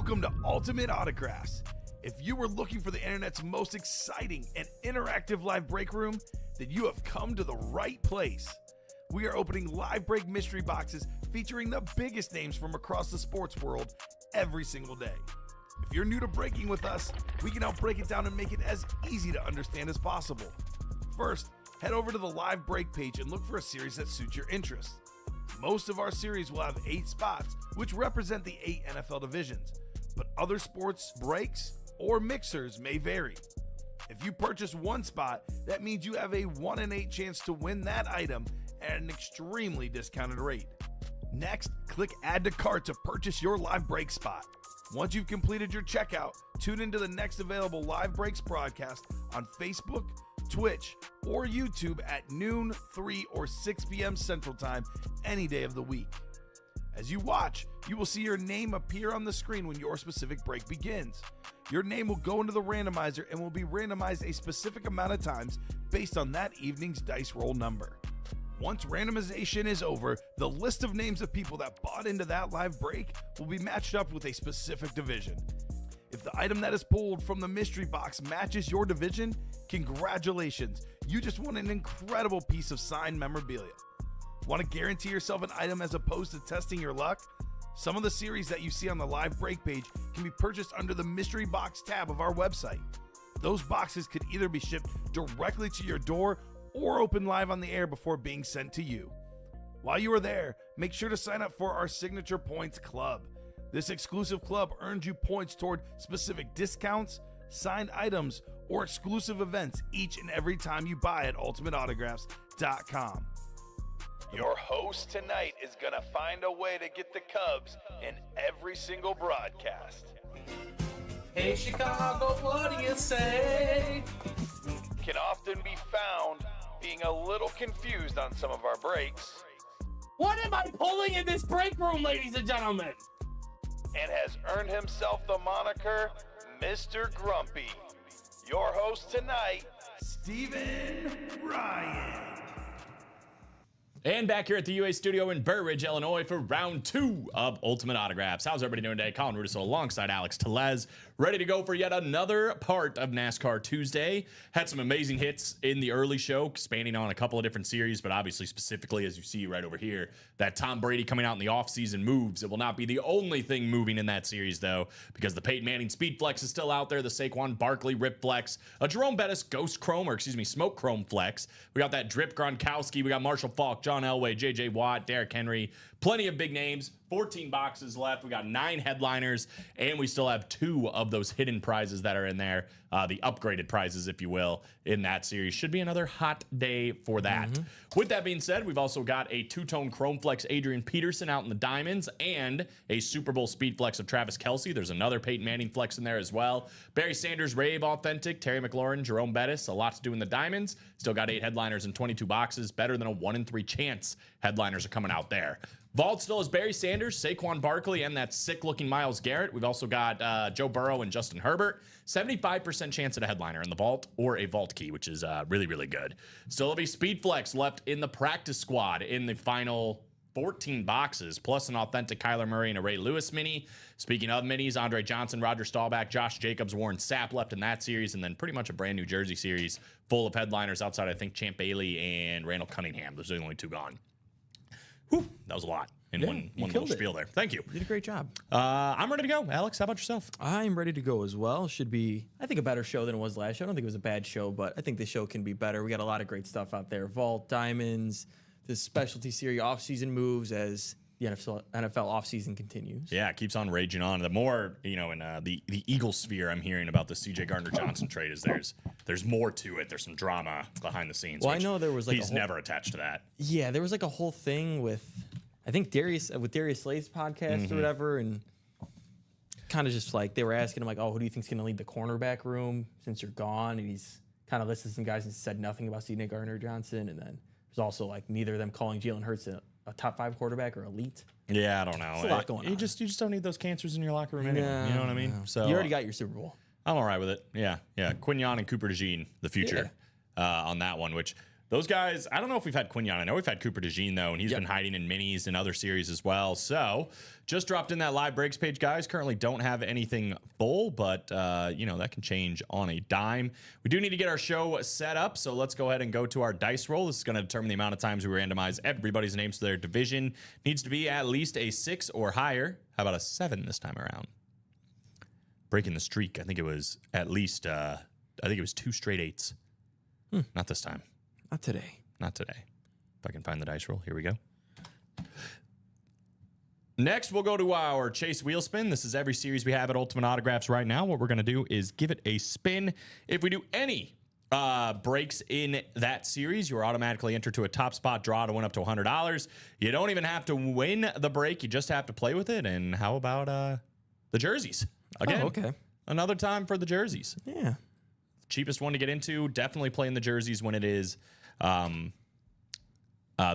Welcome to Ultimate Autographs. If you were looking for the internet's most exciting and interactive live break room, then you have come to the right place. We are opening live break mystery boxes featuring the biggest names from across the sports world every single day. If you're new to breaking with us, we can help break it down and make it as easy to understand as possible. First, head over to the live break page and look for a series that suits your interests. Most of our series will have 8 spots, which represent the 8 NFL divisions, but other sports breaks or mixers may vary. If you purchase one spot, that means you have a 1 in 8 chance to win that item at an extremely discounted rate. Next, click Add to Cart to purchase your live break spot. Once you've completed your checkout, tune into the next available live breaks broadcast on Facebook, Twitch, or YouTube at noon, 3, or 6 p.m. Central Time any day of the week. As you watch, you will see your name appear on the screen when your specific break begins. Your name will go into the randomizer and will be randomized a specific amount of times based on that evening's dice roll number. Once randomization is over, the list of names of people that bought into that live break will be matched up with a specific division. If the item that is pulled from the mystery box matches your division, congratulations, you just won an incredible piece of signed memorabilia. Want to guarantee yourself an item as opposed to testing your luck? Some of the series that you see on the live break page can be purchased under the mystery box tab of our website. Those boxes could either be shipped directly to your door or open live on the air before being sent to you. While you are there, make sure to sign up for our Signature Points Club. This exclusive club earns you points toward specific discounts, signed items, or exclusive events each and every time you buy at ultimateautographs.com. Your host tonight is going to find a way to get the Cubs in every single broadcast. Hey Chicago, what do you say? Can often be found being a little confused on some of our breaks. What am I pulling in this break room, ladies and gentlemen? And has earned himself the moniker Mr. Grumpy. Your host tonight, Steven Ryan. And back here at the UA studio in Burr Ridge, Illinois for round 2 of Ultimate Autographs. How's everybody doing today? Colin Rudiso alongside Alex Tellez, ready to go for yet another part of NASCAR Tuesday. Had some amazing hits in the early show, spanning on a couple of different series, but obviously specifically, as you see right over here, that Tom Brady coming out in the offseason moves. It will not be the only thing moving in that series, though, because the Peyton Manning Speed Flex is still out there, the Saquon Barkley Rip Flex, a Jerome Bettis Ghost Chrome, Smoke Chrome Flex. We got that Drip Gronkowski, we got Marshall Faulk, John Elway, J.J. Watt, Derrick Henry, plenty of big names, 14 boxes left. We got 9 headliners, and we still have 2 of those hidden prizes that are in there, the upgraded prizes, if you will, in that series. Should be another hot day for that. With that being said, we've also got a 2-tone Chrome Flex Adrian Peterson out in the diamonds and a Super Bowl Speed Flex of Travis Kelce. There's another Peyton Manning Flex in there as well. Barry Sanders Rave Authentic, Terry McLaurin, Jerome Bettis, a lot to do in the diamonds. Still got 8 headliners and 22 boxes, better than a 1 in 3 chance headliners are coming out there. Vault still is Barry Sanders, Saquon Barkley, and that sick-looking Myles Garrett. We've also got Joe Burrow and Justin Herbert. 75% chance at a headliner in the vault or a vault key, which is really, really good. Still have a Speed Flex left in the practice squad in the final 14 boxes, plus an authentic Kyler Murray and a Ray Lewis mini. Speaking of minis, Andre Johnson, Roger Staubach, Josh Jacobs, Warren Sapp left in that series, and then pretty much a brand new jersey series full of headliners outside, I think, Champ Bailey and Randall Cunningham. Those are the only 2 gone. Whew, that was a lot in one little spiel there. Thank you. You did a great job. I'm ready to go. Alex, how about yourself? I'm ready to go as well. Should be, I think, a better show than it was last show. I don't think it was a bad show, but I think the show can be better. We got a lot of great stuff out there. Vault, Diamonds, the specialty series off-season moves as the NFL off-season continues. Yeah, it keeps on raging on. The more, in the Eagle sphere I'm hearing about the C.J. Gardner-Johnson trade is there's more to it. There's some drama behind the scenes. Well, I know there was like he's never attached to that. Yeah, there was like a whole thing with, I think Darius Slay's podcast or whatever, and kind of just like they were asking him like, oh, who do you think's going to lead the cornerback room since you're gone? And he's kind of listed some guys and said nothing about C.J. Gardner-Johnson, and then there's also like neither of them calling Jalen Hurts a top 5 quarterback or elite. Yeah, I don't know. There's a lot going on. You just don't need those cancers in your locker room anyway. You know what I mean? No. So you already got your Super Bowl. I'm all right with it. Yeah. Quignon and Cooper DeJean, the future on that one, which Those guys, I don't know if we've had Quignon. I know we've had Cooper DeJean, though, and he's been hiding in minis and other series as well. So just dropped in that live breaks page, guys. Currently don't have anything full, but, that can change on a dime. We do need to get our show set up, so let's go ahead and go to our dice roll. This is going to determine the amount of times we randomize everybody's names to their division. Needs to be at least a 6 or higher. How about a 7 this time around? Breaking the streak. I think it was at least, 2 straight 8s. Not this time. Not today. Not today. If I can find the dice roll. Here we go. Next, we'll go to our Chase Wheel Spin. This is every series we have at Ultimate Autographs right now. What we're going to do is give it a spin. If we do any breaks in that series, you're automatically entered to a top spot draw to win up to $100. You don't even have to win the break. You just have to play with it. And how about the jerseys? Again, okay. Another time for the jerseys. Yeah. Cheapest one to get into. Definitely playing the jerseys when it is the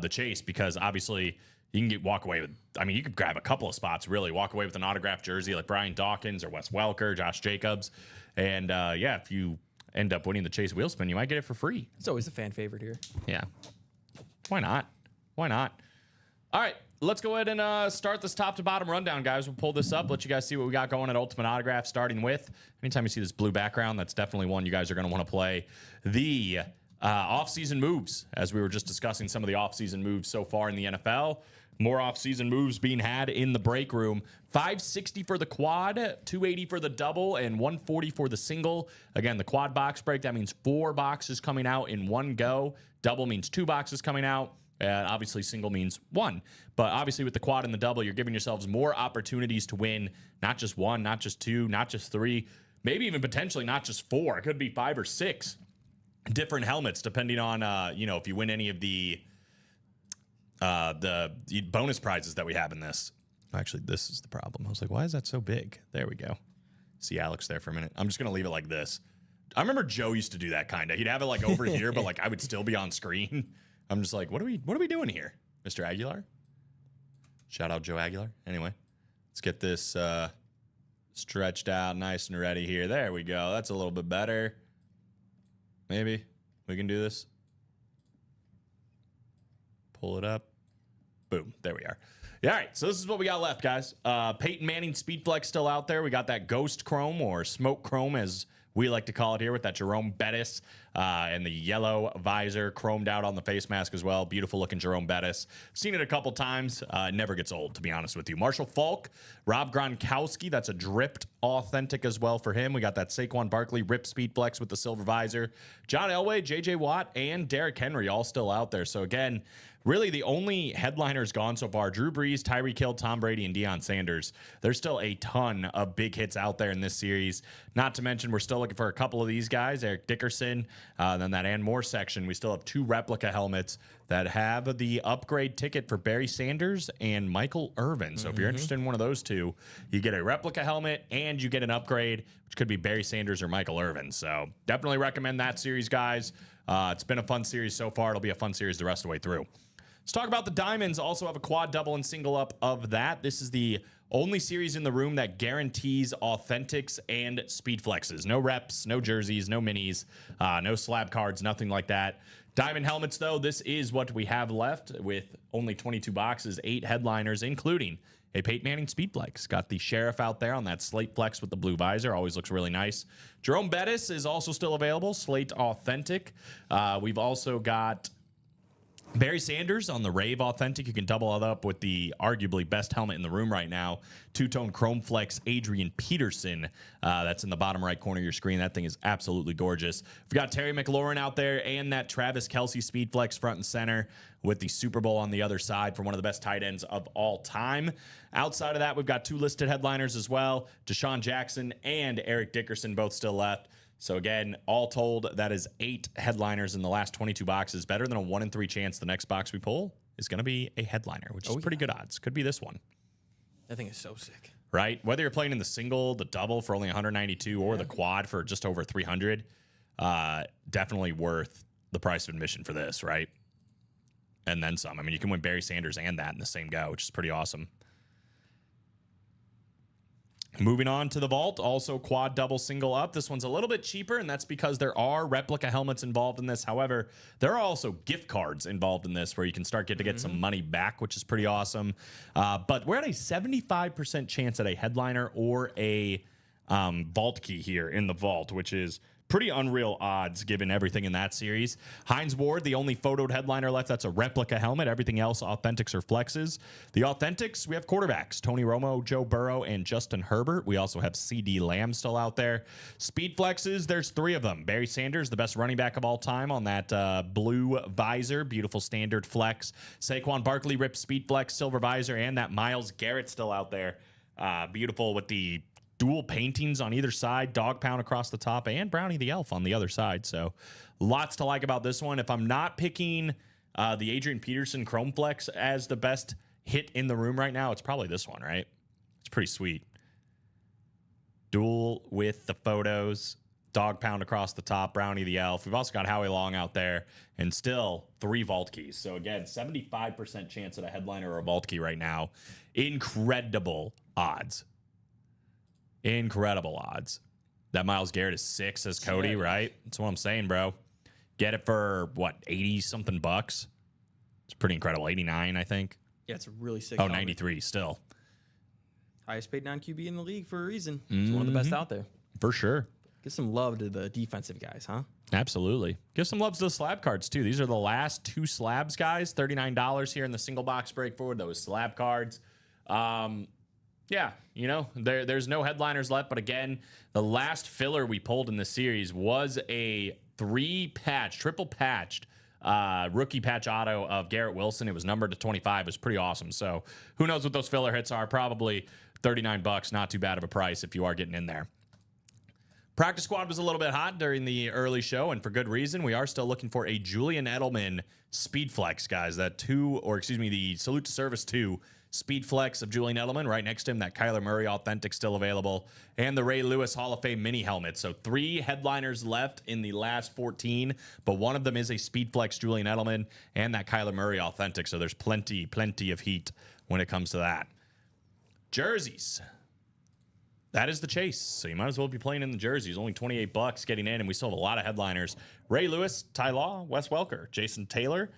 chase, because obviously you can walk away with, you could grab a couple of spots, really walk away with an autographed jersey like Brian Dawkins or Wes Welker, Josh Jacobs. And if you end up winning the Chase Wheel Spin, you might get it for free. It's always a fan favorite here. Yeah. Why not? Why not? All right. Let's go ahead and start this top to bottom rundown, guys. We'll pull this up, let you guys see what we got going at Ultimate Autograph, starting with, anytime you see this blue background, that's definitely one you guys are going to want to play. The off-season moves, as we were just discussing some of the off-season moves so far in the NFL. More off-season moves being had in the break room. $560 for the quad, $280 for the double, and $140 for the single. Again, the quad box break, that means 4 boxes coming out in one go. Double means 2 boxes coming out. And obviously, single means 1. But obviously, with the quad and the double, you're giving yourselves more opportunities to win not just 1, not just 2, not just 3, maybe even potentially not just 4. It could be 5 or 6 different helmets, depending on, if you win any of the bonus prizes that we have in this. Actually, this is the problem. I was like, why is that so big? There we go. See Alex there for a minute. I'm just going to leave it like this. I remember Joe used to do that kind of. He'd have it like over here, but like I would still be on screen. I'm just like, what are we doing here, Mr. Aguilar? Shout out Joe Aguilar. Anyway, let's get this stretched out nice and ready here. There we go. That's a little bit better. Maybe we can do this. Pull it up. Boom. There we are. Yeah, all right, so this is what we got left, guys. Peyton Manning Speedflex still out there. We got that Ghost Chrome, or Smoke Chrome, as we like to call it here, with that Jerome Bettis and the yellow visor chromed out on the face mask as well. Beautiful looking Jerome Bettis. Seen it a couple times. Never gets old, to be honest with you. Marshall Faulk, Rob Gronkowski. That's a dripped authentic as well for him. We got that Saquon Barkley Rip Speedflex with the silver visor. John Elway, J.J. Watt, and Derrick Henry all still out there. So again, really the only headliners gone so far: Drew Brees, Tyreek Hill, Tom Brady, and Deion Sanders. There's still a ton of big hits out there in this series. Not to mention, we're still looking for a couple of these guys: Eric Dickerson, then that and more section. We still have 2 replica helmets that have the upgrade ticket for Barry Sanders and Michael Irvin. So if you're interested in one of those 2, you get a replica helmet and you get an upgrade, which could be Barry Sanders or Michael Irvin. So definitely recommend that series, guys. It's been a fun series so far. It'll be a fun series the rest of the way through. Let's talk about the diamonds. Also have a quad, double, and single up of that. This is the only series in the room that guarantees authentics and speed flexes. No reps, no jerseys, no minis, no slab cards, nothing like that. Diamond helmets, though, this is what we have left with only 22 boxes, 8 headliners, including a Peyton Manning Speedflex. Got the Sheriff out there on that Slate Flex with the blue visor. Always looks really nice. Jerome Bettis is also still available. Slate Authentic. We've also got Barry Sanders on the Rave Authentic. You can double it up with the arguably best helmet in the room right now, 2-tone Chrome Flex Adrian Peterson. That's in the bottom right corner of your screen. That thing is absolutely gorgeous. We've got Terry McLaurin out there and that Travis Kelce Speed Flex front and center with the Super Bowl on the other side for one of the best tight ends of all time. Outside of that, we've got 2 listed headliners as well. Deshaun Jackson and Eric Dickerson both still left. So again, all told, that is 8 headliners in the last 22 boxes. Better than a 1 in 3 chance the next box we pull is going to be a headliner, which is pretty good odds. Could be this one. That thing is so sick. Right? Whether you're playing in the single, the double for only 192, or the quad for just over 300, definitely worth the price of admission for this, right? And then some. I mean, you can win Barry Sanders and that in the same go, which is pretty awesome. Moving on to the vault, also quad double single up. This one's a little bit cheaper, and that's because there are replica helmets involved in this. However, there are also gift cards involved in this where you can start to get some money back, which is pretty awesome. But we're at a 75% chance at a headliner or a vault key here in the vault, which is pretty unreal odds given everything in that series. Hines Ward, the only photoed headliner left that's a replica helmet. Everything else, authentics or flexes. The authentics, we have quarterbacks, Tony Romo, Joe Burrow, and Justin Herbert. We also have CD Lamb still out there. Speed flexes, there's 3 of them. Barry Sanders, the best running back of all time on that blue visor. Beautiful standard flex. Saquon Barkley, ripped speed flex, silver visor, and that Myles Garrett still out there. Beautiful with the dual paintings on either side, dog pound across the top, and Brownie the Elf on the other side. So lots to like about this one. If I'm not picking the Adrian Peterson Chrome Flex as the best hit in the room right now, it's probably this one, right? It's pretty sweet. Dual with the photos, dog pound across the top, Brownie the Elf. We've also got Howie Long out there, and still 3 vault keys. So again, 75% chance at a headliner or a vault key right now. Incredible odds. Incredible odds. That Myles Garrett is 6, says Cody, right? That's what I'm saying, bro. Get it for, what, 80-something bucks? It's pretty incredible. 89, I think. Yeah, it's a really sick. Oh, 93 still. Highest paid non-QB in the league for a reason. It's one of the best out there. For sure. Give some love to the defensive guys, huh? Absolutely. Give some love to the slab cards, too. These are the last 2 slabs, guys. $39 here in the single box break forward. Those slab cards. Yeah, you know, there's no headliners left. But again, the last filler we pulled in the series was a 3-patch, triple patched rookie patch auto of Garrett Wilson. It was numbered to 25. It was pretty awesome. So who knows what those filler hits are? Probably $39. Not too bad of a price if you are getting in there. Practice squad was a little bit hot during the early show, and for good reason. We are still looking for a Julian Edelman speed flex, guys. The Salute to Service 2 speed flex of Julian Edelman. Right next to him, that Kyler Murray authentic still available, and the Ray Lewis Hall of Fame mini helmet. So 3 headliners left in the last 14, but one of them is a speed flex Julian Edelman and that Kyler Murray authentic. So there's plenty of heat when it comes to that. Jerseys. That is the chase. So you might as well be playing in the jerseys. Only $28 getting in, and we still have a lot of headliners. Ray Lewis, Ty Law, Wes Welker, Jason Taylor,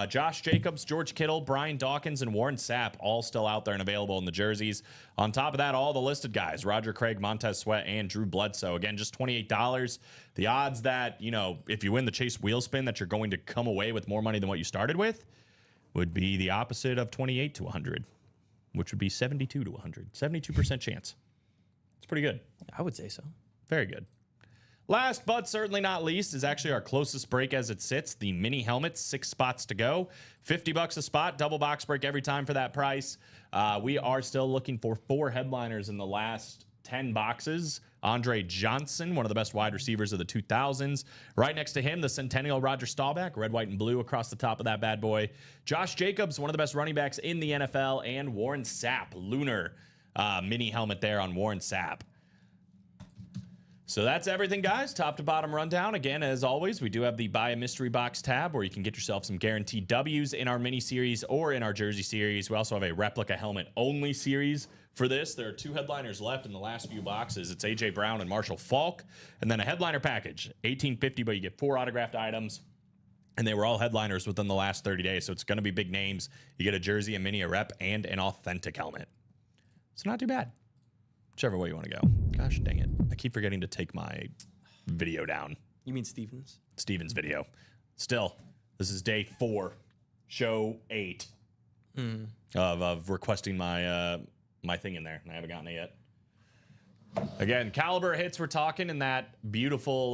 Josh Jacobs, George Kittle, Brian Dawkins, and Warren Sapp all still out there and available in the jerseys. On top of that, all the listed guys, Roger Craig, Montez Sweat, and Drew Bledsoe. Again, just $28. The odds that, you know, if you win the Chase wheel spin, that you're going to come away with more money than what you started with would be the opposite of 28 to 100, which would be 72 to 100. 72% chance. It's pretty good. I would say so. Very good. Last but certainly not least is actually our closest break as it sits. The mini helmets, 6 spots to go. $50 a spot, double box break every time for that price. We are still looking for 4 headliners in the last 10 boxes. Andre Johnson, one of the best wide receivers of the 2000s. Right next to him, the Centennial Roger Staubach, red, white, and blue across the top of that bad boy. Josh Jacobs, one of the best running backs in the NFL. And Warren Sapp, lunar mini helmet there on Warren Sapp. So that's everything, guys. Top to bottom rundown. Again, as always, we do have the Buy a Mystery Box tab where you can get yourself some guaranteed W's in our mini series or in our jersey series. We also have a replica helmet only series for this. There are 2 headliners left in the last few boxes. It's A.J. Brown and Marshall Faulk. And then a headliner package, $18.50, but you get 4 autographed items. And they were all headliners within the last 30 days. So it's going to be big names. You get a jersey, a mini, a rep, and an authentic helmet. It's not too bad. Whichever way you want to go. Gosh dang it. I keep forgetting to take my video down. You mean Stevens? Steven's video. Still, this is day 4, show 8 of requesting my my thing in there. And I haven't gotten it yet. Again, caliber hits we're talking in that beautiful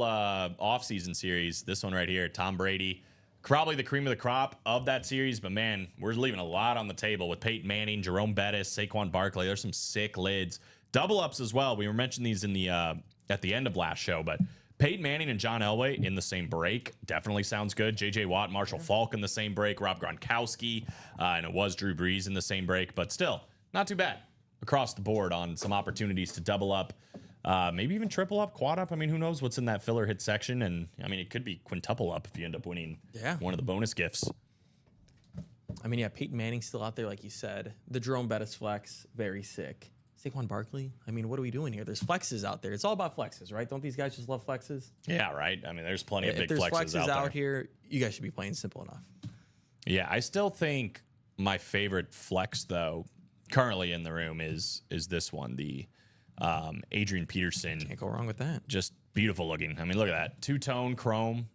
offseason series. This one right here, Tom Brady. Probably the cream of the crop of that series, but man, we're leaving a lot on the table with Peyton Manning, Jerome Bettis, Saquon Barkley. There's some sick lids. Double ups as well. We were mentioning these in the at the end of last show, but Peyton Manning and John Elway in the same break definitely sounds good. J.J. Watt, Marshall Faulk in the same break, Rob Gronkowski, and it was Drew Brees in the same break, but still, not too bad across the board on some opportunities to double up, maybe even triple up, quad up. I mean, who knows what's in that filler hit section, and I mean, it could be quintuple up if you end up winning one of the bonus gifts. I mean, yeah, Peyton Manning's still out there, like you said. The Jerome Bettis flex, very sick. Saquon Barkley. I mean, what are we doing here? There's flexes out there. It's all about flexes, right? Don't these guys just love flexes? Yeah, right. I mean, there's plenty of If big there's flexes out there. here, you guys should be playing simple enough. Yeah, I still think my favorite flex though, currently in the room is this one, the Adrian Peterson. Can't go wrong with that. Just beautiful looking. I mean, look at that two-tone chrome,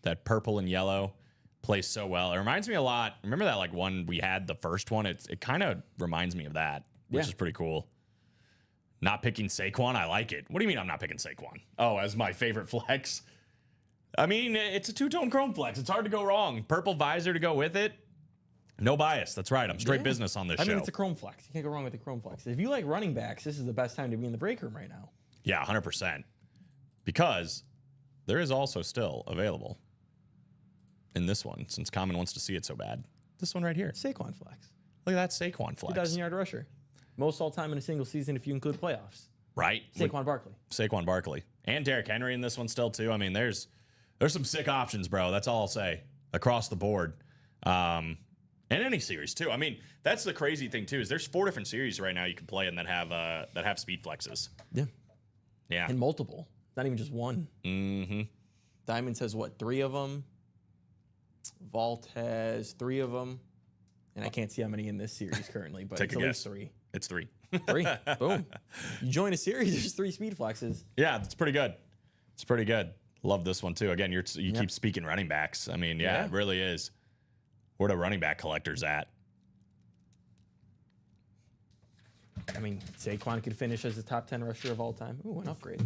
that purple and yellow plays so well. It reminds me a lot. Remember that like one we had, the first one? It kind of reminds me of that, which is pretty cool. Not picking Saquon, I like it. What do you mean I'm not picking Saquon? Oh, as my favorite flex? I mean, it's a two-tone chrome flex. It's hard to go wrong. Purple visor to go with it. No bias. That's right. I'm straight business on this show. I mean, it's a chrome flex. You can't go wrong with the chrome flex. If you like running backs, this is the best time to be in the break room right now. Yeah, 100%. Because there is also still available in this one, since Common wants to see it so bad. This one right here. Saquon flex. Look at that Saquon flex. 2,000-yard rusher. Most all-time in a single season if you include playoffs. Right? Saquon Barkley. Saquon Barkley. And Derrick Henry in this one still, too. I mean, there's some sick options, bro. That's all I'll say. Across the board. And any series, too. I mean, that's the crazy thing, too, is there's 4 different series right now you can play in that have speed flexes. Yeah. Yeah. And multiple. Not even just one. Mm-hmm. Diamonds has, 3 of them? Vault has 3 of them. And I can't see how many in this series currently, but Take it's a at guess. least 3. It's 3. 3. Boom. You join a series, there's 3 speed flexes. Yeah, it's pretty good. It's pretty good. Love this one, too. Again, you keep speaking running backs. I mean, yeah, it really is. Where the running back collectors at? I mean, Saquon could finish as the top 10 rusher of all time. Ooh, an upgrade.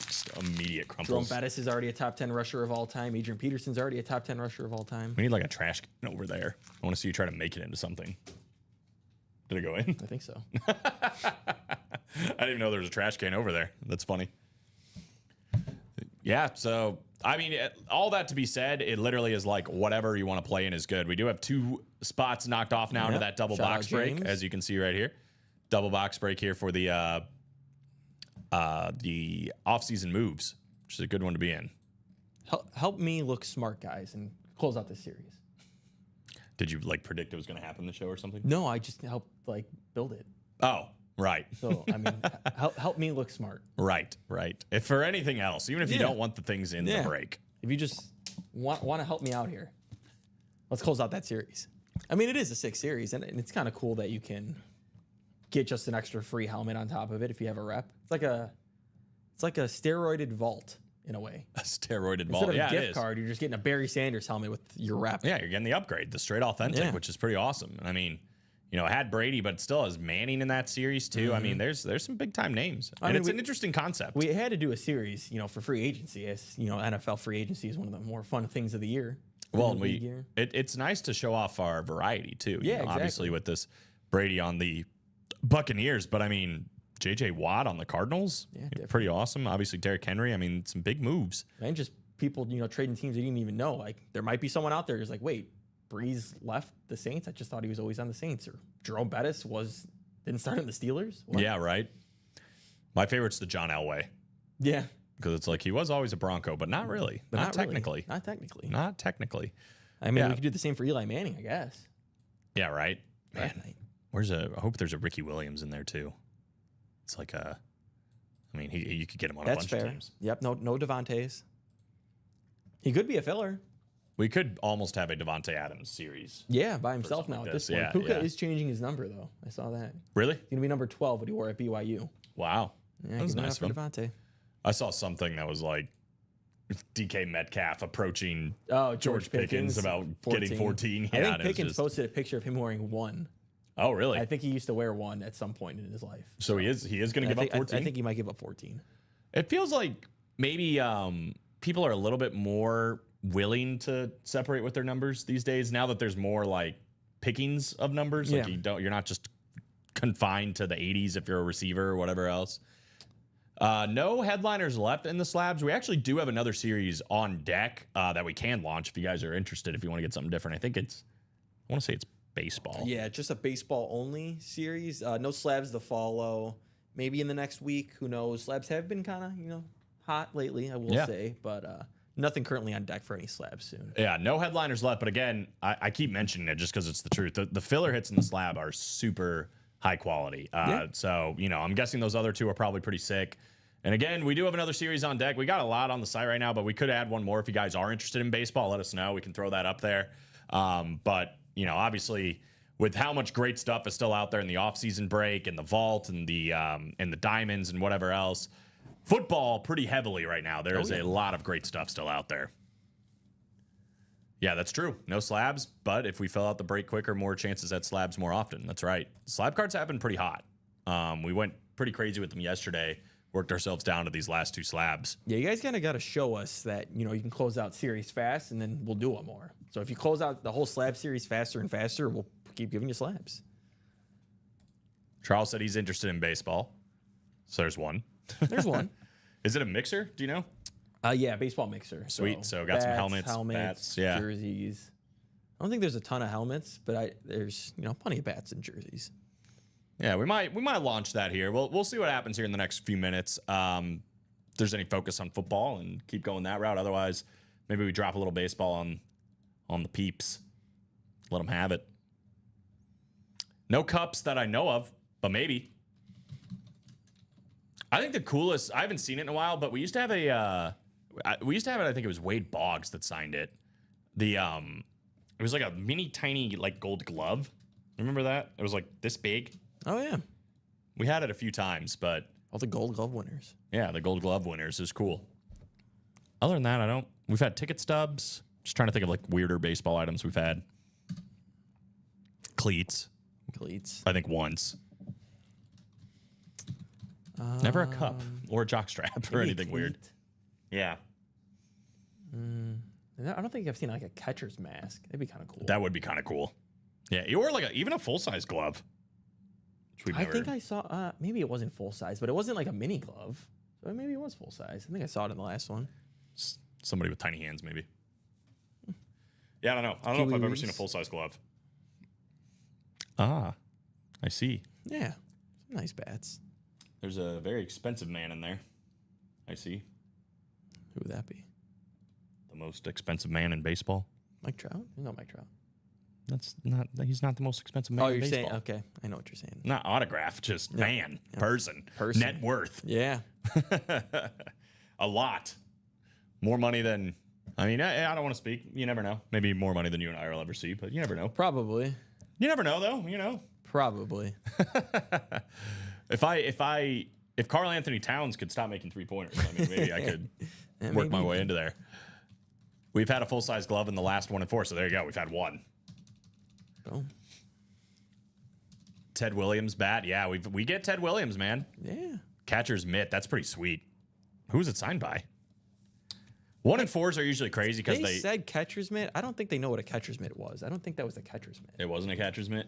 Just immediate Jerome crumples. Bettis is already a top 10 rusher of all time. Adrian Peterson's already a top 10 rusher of all time. We need like a trash can over there. I want to see you try to make it into something. Did it go in? I think so. I didn't even know there was a trash can over there. That's funny. Yeah, so, I mean, all that to be said, it literally is like whatever you want to play in is good. We do have 2 spots knocked off now into that double Shout box out break, James. as you can see right here. Double box break here for the off-season moves, which is a good one to be in. Help me look smart, guys, and close out this series. Did you like predict it was going to happen in the show or something? No, I just help build it. Oh, right. So I mean, help me look smart. Right. If for anything else, even if you don't want the things in the break. If you just want to help me out here, let's close out that series. I mean, it is a 6 series, and it's kind of cool that you can get just an extra free helmet on top of it if you have a rep. It's like a steroided vault in a way. A steroided Instead ball. of Yeah, a it gift is. card, you're just getting a Barry Sanders helmet with your rep. Yeah, you're getting the upgrade, the straight authentic, which is pretty awesome. I mean, it had Brady, but it still has Manning in that series too. I mean, there's some big time names, and it's an interesting concept. We had to do a series, for free agency. As NFL free agency is one of the more fun things of the year. Well, it's nice to show off our variety too. Yeah, Obviously with this Brady on the Buccaneers, but I mean J.J. Watt on the Cardinals, pretty awesome. Obviously Derrick Henry. I mean, some big moves. And just people, trading teams they didn't even know. Like there might be someone out there who's like, wait, Breeze left the Saints. I just thought he was always on the Saints. Or Jerome Bettis didn't start in the Steelers. What? Yeah, right. My favorite's the John Elway. Yeah. Because it's like he was always a Bronco, but not really. But not technically. Not technically. Not technically. I mean, we could do the same for Eli Manning, I guess. Yeah, right. Man, I hope there's a Ricky Williams in there too. It's like you could get him on a bunch of teams. Yep. No Devontae's. He could be a filler. We could almost have a Devontae Adams series. Yeah, by himself now like at this this. point. Yeah, Puka yeah. is changing his number though. I saw that. Really? He's gonna be number 12 what he wore at BYU. Wow. Yeah, that was give it nice up of for him. Devontae. I saw something that was like DK Metcalf approaching George Pickens about getting 14. I Yeah, think and it was Pickens just- posted a picture of him wearing 1. Oh, really? I think he used to wear 1 at some point in his life. So he is going to give up 14? I think he might give up 14. It feels like maybe people are a little bit more willing to separate with their numbers these days now that there's more like pickings of numbers. Like you're not just confined to the 80s if you're a receiver or whatever else. No headliners left in the slabs. We actually do have another series on deck that we can launch if you guys are interested, if you want to get something different. I want to say it's baseball. Yeah, just a baseball only series. No slabs to follow. Maybe in the next week, who knows? Slabs have been kind of, hot lately, I will say, but nothing currently on deck for any slabs soon. Yeah, no headliners left. But again, I keep mentioning it just because it's the truth. The filler hits in the slab are super high quality. So, I'm guessing those other two are probably pretty sick. And again, we do have another series on deck. We got a lot on the site right now, but we could add one more. If you guys are interested in baseball, let us know. We can throw that up there. But, obviously, with how much great stuff is still out there in the offseason break and the vault and the diamonds and whatever else, football pretty heavily right now. There is a lot of great stuff still out there. Yeah, that's true. No slabs, but if we fill out the break quicker, more chances at slabs more often. That's right. Slab cards have been pretty hot. We went pretty crazy with them yesterday. Worked ourselves down to these last 2 slabs. Yeah, you guys kind of got to show us that, you can close out series fast, and then we'll do it more. So if you close out the whole slab series faster and faster, we'll keep giving you slabs. Charles said he's interested in baseball. So there's one. There's one. Is it a mixer? Do you know? Yeah, baseball mixer. Sweet. So got some helmets, bats, yeah. Jerseys. I don't think there's a ton of helmets, but there's plenty of bats and jerseys. Yeah, we might launch that here. We'll see what happens here in the next few minutes. If there's any focus on football and keep going that route. Otherwise, maybe we drop a little baseball on the peeps. Let them have it. No cups that I know of, but maybe. I think the coolest. I haven't seen it in a while, but we used to have it. I think it was Wade Boggs that signed it. It was like a mini tiny like gold glove. Remember that? It was like this big. Oh, yeah. We had it a few times, but... All the gold glove winners. Yeah, the gold glove winners is cool. Other than that, We've had ticket stubs. Just trying to think of, like, weirder baseball items we've had. Cleats. I think once. Never a cup or a jockstrap or anything weird. Yeah. I don't think I've seen, like, a catcher's mask. That'd be kind of cool. That would be kind of cool. Yeah, or, like, even a full-size glove. I think I saw, maybe it wasn't full size, but it wasn't like a mini glove. So maybe it was full size. I think I saw it in the last one. Somebody with tiny hands, maybe. Yeah, I don't know. I don't know if I've ever seen a full size glove. Ah, I see. Yeah, some nice bats. There's a very expensive man in there. I see. Who would that be? The most expensive man in baseball. Mike Trout? No, Mike Trout. He's not the most expensive man in baseball. Saying, okay, I know what you're saying. Not autograph, just man, person, net worth. Yeah. A lot. More money than, I don't want to speak. You never know. Maybe more money than you and I will ever see, but you never know. Probably. You never know, though, Probably. If Karl Anthony Towns could stop making 3-pointers, maybe I could work my way into there. We've had a full-size glove in the last 1 and 4, so there you go. We've had one. Oh. Ted Williams bat. Yeah, we get Ted Williams, man. Yeah. Catcher's mitt. That's pretty sweet. Who's it signed by? 1 and 4s are usually crazy because they said catcher's mitt. I don't think they know what a catcher's mitt was. I don't think that was a catcher's mitt. It wasn't a catcher's mitt.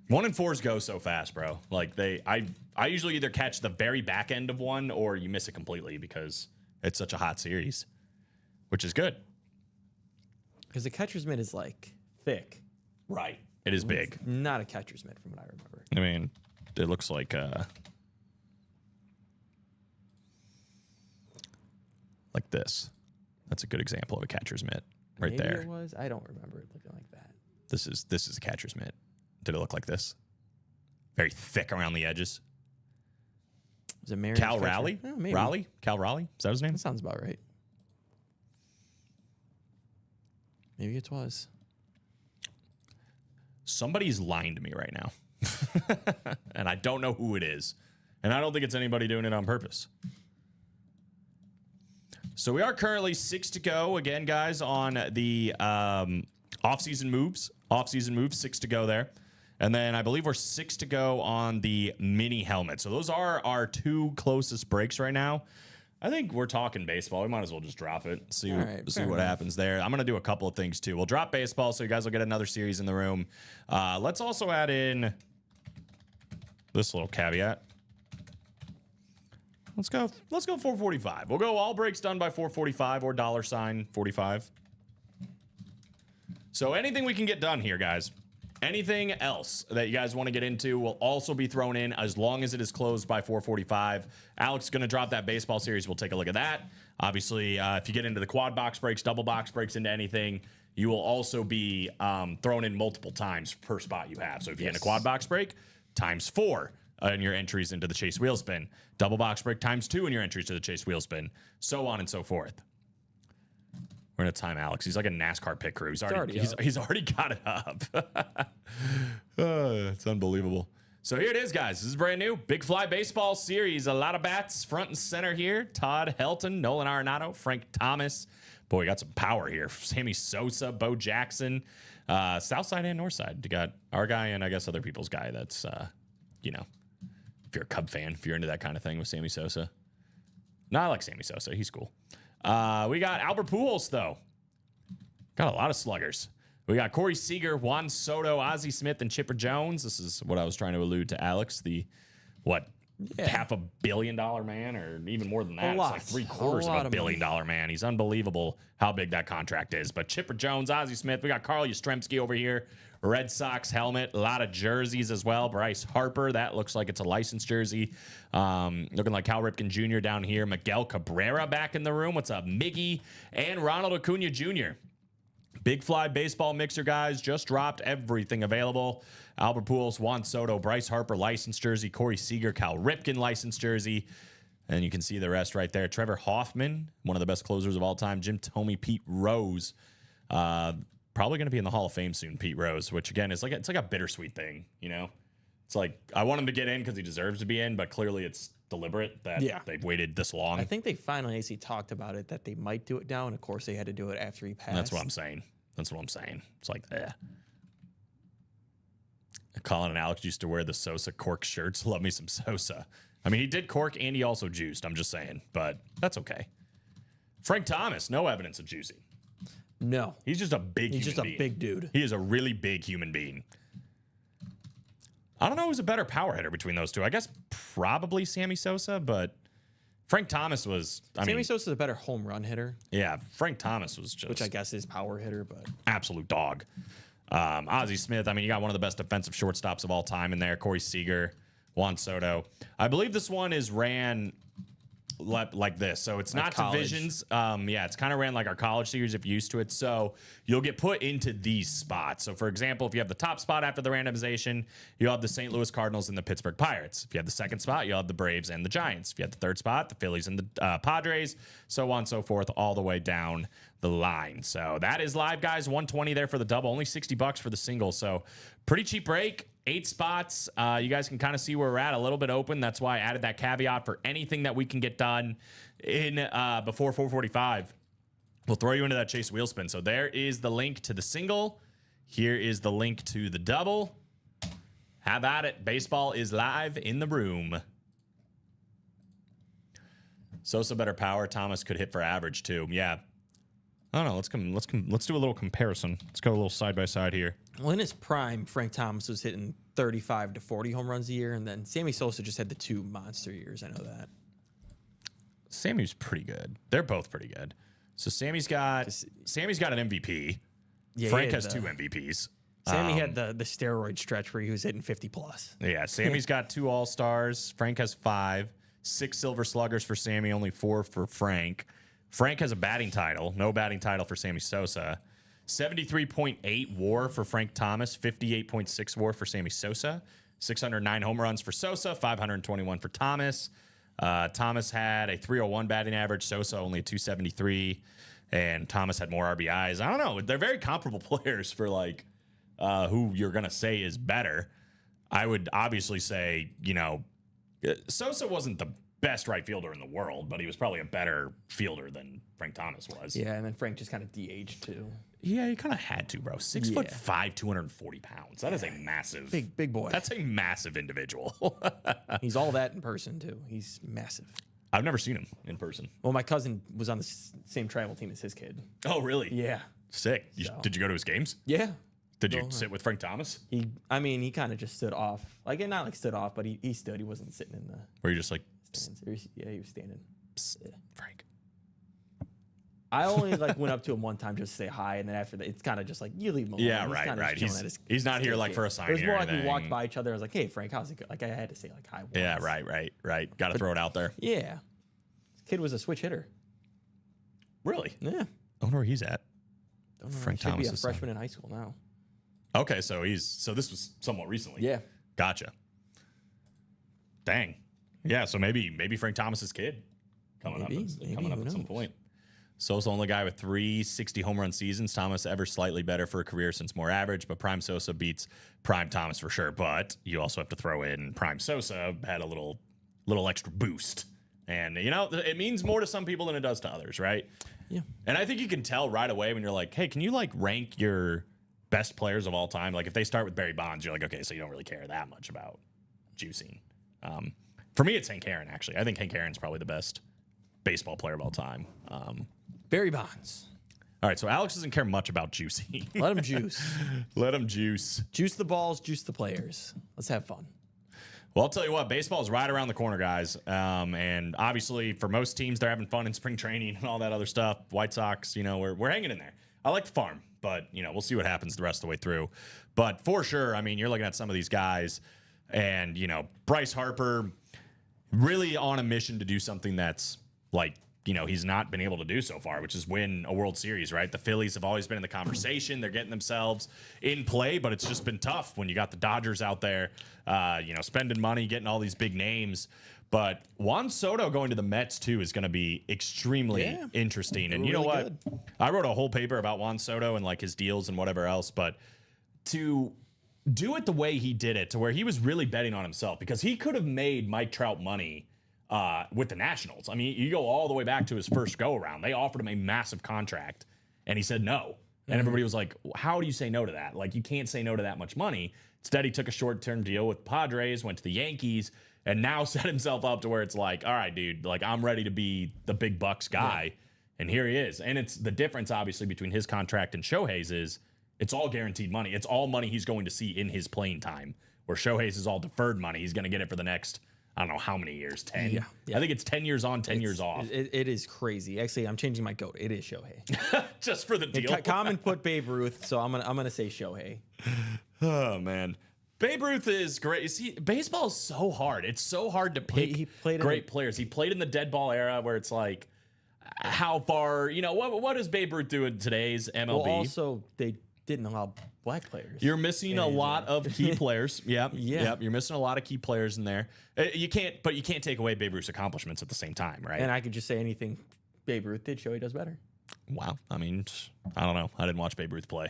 1 and 4s go so fast, bro. Like I usually either catch the very back end of one or you miss it completely because it's such a hot series, which is good. Because the catcher's mitt is like thick. Right. It is big. It's not a catcher's mitt from what I remember. It looks like this. That's a good example of a catcher's mitt right Maybe there. It was. I don't remember it looking like that. This is a catcher's mitt. Did it look like this? Very thick around the edges. Was it Marion Cal Raleigh? Oh, maybe. Raleigh? Cal Raleigh? Is that his name? That sounds about right. Maybe it was. Somebody's lying to me right now. And I don't know who it is. And I don't think it's anybody doing it on purpose. So we are currently 6 to go again, guys, on the off-season moves. Off-season moves, 6 to go there. And then I believe we're 6 to go on the mini helmet. So those are our 2 closest breaks right now. I think we're talking baseball. We might as well just drop it. See what happens there. I'm going to do a couple of things, too. We'll drop baseball, so you guys will get another series in the room. Let's also add in this little caveat. Let's go 445. We'll go all breaks done by 445 or $45. So anything we can get done here, guys. Anything else that you guys want to get into will also be thrown in as long as it is closed by 4:45. Alex is going to drop that baseball series. We'll take a look at that. Obviously, if you get into the quad box breaks, double box breaks, into anything, you will also be thrown in multiple times per spot you have. So if you get in a quad box break, times 4 in your entries into the Chase Wheel Spin. Double box break, times 2 in your entries to the Chase Wheel Spin. So on and so forth. We're gonna time Alex. He's like a NASCAR pit crew. He's already got it up. It's unbelievable. So here it is, guys. This is brand new Big Fly Baseball Series. A lot of bats front and center here. Todd Helton, Nolan Arenado, Frank Thomas. Boy, we got some power here. Sammy Sosa, Bo Jackson, South Side and North Side. You got our guy and I guess other people's guy. That's if you're a Cub fan, if you're into that kind of thing with Sammy Sosa. No, I like Sammy Sosa. He's cool. We got Albert Pujols, though. Got a lot of sluggers. We got Corey Seager, Juan Soto, Ozzie Smith, and Chipper Jones. This is what I was trying to allude to, Alex. The, $500 million man, or even more than that. It's like $750 million man. He's unbelievable how big that contract is. But Chipper Jones, Ozzie Smith, we got Carl Yastrzemski over here. Red Sox helmet, a lot of jerseys as well. Bryce Harper, that looks like it's a licensed jersey. Looking like Cal Ripken Jr. down here. Miguel Cabrera back in the room. What's up, Miggy? And Ronald Acuna Jr. Big Fly Baseball Mixer, guys, just dropped everything available. Albert Pujols, Juan Soto, Bryce Harper licensed jersey, Corey Seager, Cal Ripken licensed jersey. And you can see the rest right there. Trevor Hoffman, one of the best closers of all time. Jim Thome, Pete Rose. Probably going to be in the Hall of Fame soon, Pete Rose, which again is it's like a bittersweet thing, you know? It's like I want him to get in because he deserves to be in, but clearly it's deliberate that they've waited this long. I think they finally actually talked about it that they might do it now, and of course they had to do it after he passed. That's what I'm saying. It's like, Colin and Alex used to wear the Sosa cork shirts. Love me some Sosa. I mean, he did cork and he also juiced. I'm just saying, but that's okay. Frank Thomas, no evidence of juicing. No. He's just a big He's human just a being. big dude. He is a really big human being. I don't know who's a better power hitter between those two. I guess probably Sammy Sosa, but Frank Thomas was... Sammy Sosa's a better home run hitter. Yeah, Frank Thomas was just... Which I guess is power hitter, but... Absolute dog. Ozzie Smith, I mean, you got one of the best defensive shortstops of all time in there. Corey Seager, Juan Soto. I believe this one is ran... like this, so it's not college. divisions. It's kind of ran like our college series if you're used to it. So you'll get put into these spots. So for example, if you have the top spot after the randomization, you'll have the St. Louis Cardinals and the Pittsburgh Pirates. If you have the second spot, you'll have the Braves and the Giants. If you have the third spot, the Phillies and the Padres, so on and so forth, all the way down the line. So that is live, guys. 120 there for the double, only $60 for the single. So pretty cheap break. 8 spots. You guys can kind of see where we're at, a little bit open. That's why I added that caveat for anything that we can get done in before 4:45. We'll throw you into that Chase Wheel Spin. So there is the link to the single. Here is the link to the double. How about it? Baseball is live in the room. Sosa better power. Thomas could hit for average too. Yeah. I don't know. Let's do a little comparison. Let's go a little side by side here. Well, in his prime, Frank Thomas was hitting 35 to 40 home runs a year, and then Sammy Sosa just had the 2 monster years. I know that. Sammy's pretty good. They're both pretty good. So Sammy's got an MVP. Yeah, Frank has 2 MVPs. Sammy had the steroid stretch where he was hitting 50 plus. Yeah, Sammy's got 2 All-Stars. Frank has 5. 6 Silver Sluggers for Sammy, only 4 for Frank. Frank has a batting title. No batting title for Sammy Sosa. 73.8 WAR for Frank Thomas. 58.6 WAR for Sammy Sosa. 609 home runs for Sosa. 521 for Thomas. Thomas had a 301 batting average. Sosa only a 273. And Thomas had more RBIs. I don't know. They're very comparable players for like who you're going to say is better. I would obviously say, Sosa wasn't the best right fielder in the world, but he was probably a better fielder than Frank Thomas was. Yeah, and then Frank just kind of DH'd too. Yeah, he kind of had to, bro. 6'5", 240 pounds. That is a massive, big boy. That's a massive individual. He's all that in person too. He's massive. I've never seen him in person. Well, my cousin was on the same travel team as his kid. Oh, really? Yeah. Sick. Did you go to his games? Yeah. Did you sit with Frank Thomas? He kind of just stood off. Like, not like stood off, but he stood. He wasn't sitting in the Were you just like, stands. Yeah, he was standing. Frank? I only like went up to him one time just to say hi, and then after that, it's kind of just like you leave him alone. Yeah, He's right, kinda right. just chilling at his He's not here kid's like game. for a sign. It was more or like we anything. walked by each other. I was like, "Hey, Frank, how's it going?" Like I had to say like hi. Once. Yeah, right. Got to throw it out there. Yeah, this kid was a switch hitter. Really? Yeah, I wonder where he's at. don't know. Frank He should be a Thomas's son. freshman in high school now. Okay, so this was somewhat recently. Yeah, Gotcha. Dang. Yeah, so maybe Frank Thomas's kid coming Maybe, up who at some knows? point. Sosa's the only guy with 3 60 home run seasons. Thomas ever slightly better for a career since more average, but Prime Sosa beats Prime Thomas for sure. But you also have to throw in Prime Sosa had a little extra boost. And, you know, it means more to some people than it does to others, right? yeah. And I think you can tell right away when you're like, hey, can you like rank your best players of all time? Like if they start with Barry Bonds, you're like, okay, so you don't really care that much about juicing. For me, it's Hank Aaron, actually. I think Hank Aaron's probably the best baseball player of all time. Barry Bonds. All right, so Alex doesn't care much about juicing. Let him juice. Let him juice. Juice the balls, juice the players. Let's have fun. Well, I'll tell you what, baseball is right around the corner, guys. And obviously, for most teams, they're having fun in spring training and all that other stuff. White Sox, you know, we're hanging in there. I like the farm, but, you know, we'll see what happens the rest of the way through. But for sure, I mean, you're looking at some of these guys and, you know, Bryce Harper really on a mission to do something that's like, you know, he's not been able to do so far, which is win a World Series, right? The Phillies have always been in the conversation. They're getting themselves in play, but it's just been tough when you got the Dodgers out there, you know, spending money, getting all these big names. But Juan Soto going to the Mets, too, is going to be extremely interesting. And you know really what? good. I wrote a whole paper about Juan Soto and like his deals and whatever else, but to do it the way he did it, to where he was really betting on himself, because he could have made Mike Trout money with the Nationals. I mean, you go all the way back to his first go around. They offered him a massive contract, and he said no. And everybody was like, how do you say no to that? Like, you can't say no to that much money. Instead, he took a short-term deal with Padres, went to the Yankees, and now set himself up to where it's like, all right, dude, like, I'm ready to be the big bucks guy. Yeah. And here he is. And it's the difference, obviously, between his contract and Shohei's is it's all guaranteed money. It's all money he's going to see in his playing time, where Shohei's is all deferred money. He's going to get it for the next, I don't know how many years, 10? Yeah. I think it's 10 years on, 10 years off. It is crazy. Actually, I'm changing my goat. It is Shohei. Just for the deal. Common put Babe Ruth, so I'm gonna say Shohei. Oh, man. Babe Ruth is great. You see, baseball is so hard. It's so hard to pick He played great players. He played in the dead ball era where it's like, how far, you know, what does Babe Ruth do in today's MLB? Well, also, they didn't allow black players. You're missing a lot of key players. Yep. Yeah. Yep. You're missing a lot of key players in there. You can't take away Babe Ruth's accomplishments at the same time, right? And I could just say anything Babe Ruth did, Shohei does better. Wow. I mean, I don't know. I didn't watch Babe Ruth play.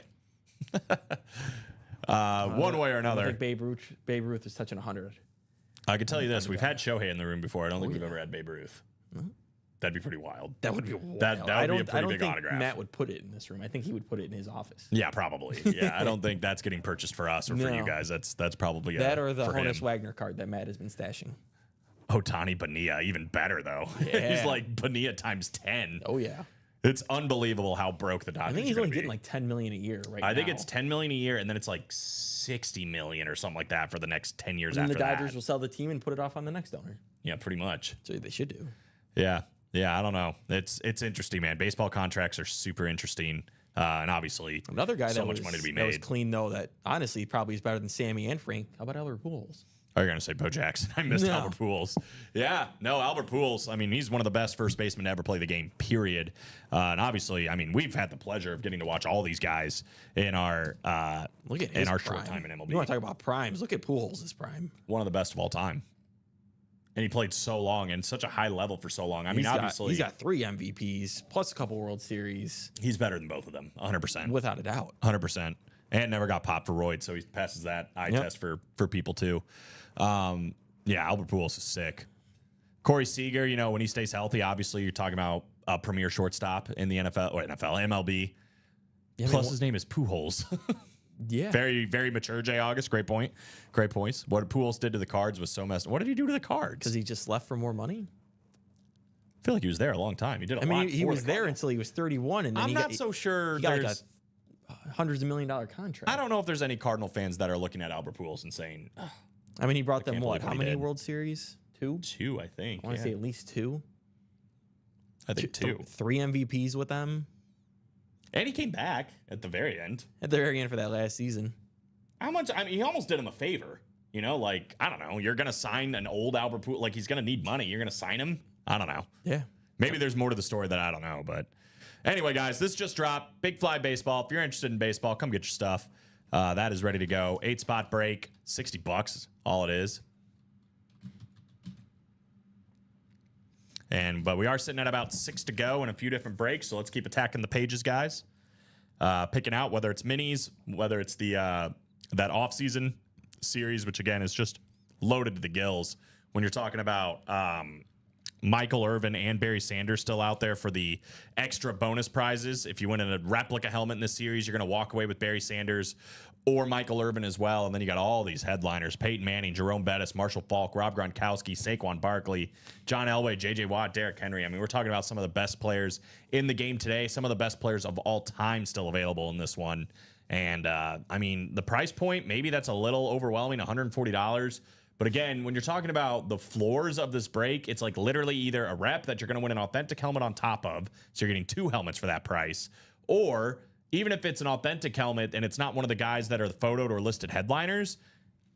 One way or I another. think Babe Ruth is touching 100. I can tell you this: we've had Shohei in the room before. I don't think we've ever had Babe Ruth. That'd be pretty wild. That would be wild. That would be a I pretty don't big think autograph. Matt would put it in this room. I think he would put it in his office. Yeah, probably. Yeah, I don't think that's getting purchased for us or for you No. guys. That's probably That or the for Honus him. Wagner card that Matt has been stashing. Otani Bonilla, even better though. Yeah. He's like Bonilla times 10. Oh yeah. It's unbelievable how broke the Dodgers. I think he's are only gonna getting be. like $10 million a year right now. I think it's 10 million a year, and then it's like 60 million or something like that for the next 10 years And then after the Dodgers that. will sell the team and put it off on the next owner. Yeah, pretty much. So they should do. Yeah. I don't know. It's interesting, man. Baseball contracts are super interesting, and obviously Another guy so that much was, money to be that was made. clean though, that honestly probably is better than Sammy and Frank. How about Albert Pujols? Oh, you're gonna say Bo Jackson? I missed No. Albert Pujols. Yeah, no, Albert Pujols. I mean, he's one of the best first basemen to ever play the game. Period. And obviously, I mean, we've had the pleasure of getting to watch all these guys in our Look at in his our prime. short time in MLB. You want to talk about primes? Look at Pujols' prime. One of the best of all time. And he played so long and such a high level for so long. I mean, obviously, he's got 3 MVPs plus a couple World Series, he's better than both of them, 100%. without a doubt. 100%. And never got popped for roids, so he passes that eye Yep. test for people too. Yeah, Albert Pujols is sick. Corey Seager, you know, when he stays healthy, obviously you're talking about a premier shortstop in the MLB. Yeah, I mean, Plus his name is Pujols. yeah. Very, very mature, Jay August. Great point. Great points. What Pujols did to the Cards was so messed. What did he do to the Cards? Because he just left for more money. I feel like he was there a long time. He did a I lot. mean, he for was the there Cardinals. until he was 31, and then I'm he not got, so sure. he got like There's, a $hundreds of million contract. I don't know if there's any Cardinal fans that are looking at Albert Pujols and saying, "Ugh, I mean, he brought them can't what? believe How what he many did." World Series? 2? 2, I think. I want to Yeah. say at least 2. I think 2. 3 MVPs with them And he came back at the very end. at the very end for that last season. How much? I mean, he almost did him a favor. You know, like, I don't know. You're going to sign an old Albert Pujols. Like, he's going to need money. You're going to sign him? I don't know. Yeah. Maybe there's more to the story that I don't know. But anyway, guys, this just dropped. Big Fly Baseball. If you're interested in baseball, come get your stuff. That is ready to go. 8-spot break, $60, all it is. But we are sitting at about 6 to go in a few different breaks, so let's keep attacking the pages, guys. Picking out whether it's minis, whether it's the that off-season series, which again is just loaded to the gills. When you're talking about Michael Irvin and Barry Sanders still out there for the extra bonus prizes. If you win in a replica helmet in this series, you're going to walk away with Barry Sanders or Michael Irvin as well. And then you got all these headliners: Peyton Manning, Jerome Bettis, Marshall Faulk, Rob Gronkowski, Saquon Barkley, John Elway, J.J. Watt, Derrick Henry. I mean, we're talking about some of the best players in the game today, some of the best players of all time still available in this one. And, I mean, the price point, maybe that's a little overwhelming, $140. But again, when you're talking about the floors of this break, it's like literally either a rep that you're going to win an authentic helmet on top of, so you're getting 2 helmets for that price, or even if it's an authentic helmet and it's not one of the guys that are photoed or listed headliners,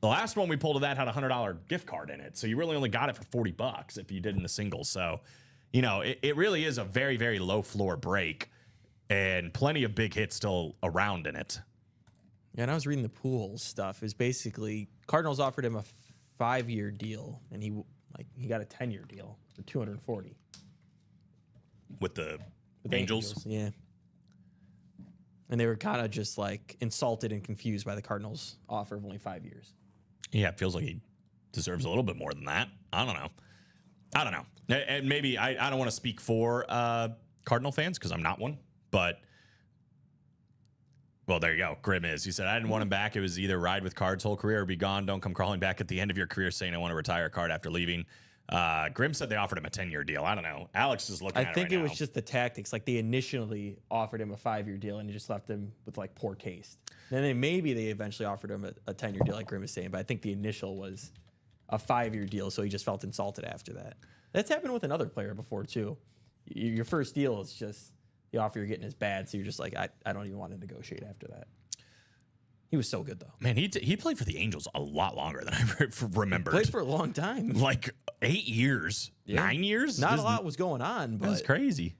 the last one we pulled of that had a $100 gift card in it. So you really only got it for $40 if you did in the singles. So, you know, it really is a very, very low floor break and plenty of big hits still around in it. Yeah, and I was reading the Pujols stuff. Is basically Cardinals offered him a 5-year deal, and he got a 10-year deal for $240 With the with Angels. Yeah, and they were kind of just like insulted and confused by the Cardinals' offer of only 5 years. Yeah, it feels like he deserves a little bit more than that. I don't know. And maybe I don't want to speak for Cardinal fans because I'm not one, but well, there you go. Grim is. He said, I didn't want him back. It was either ride with Card's whole career or be gone. Don't come crawling back at the end of your career saying I want to retire Card after leaving. Grim said they offered him a 10-year deal. I don't know. Alex is looking at it I think right it was now. just the tactics. Like they initially offered him a 5-year deal, and it just left him with like poor taste. Then maybe they eventually offered him a 10-year deal, like Grim is saying. But I think the initial was a 5-year deal, so he just felt insulted after that. That's happened with another player before too. Your first deal is just the offer you're getting is bad, so you're just like, I don't even want to negotiate after that. He was so good though. Man, he played for the Angels a lot longer than I remembered. Played for a long time. Like 8 years, 9 years. Not a lot was going on, but That's crazy.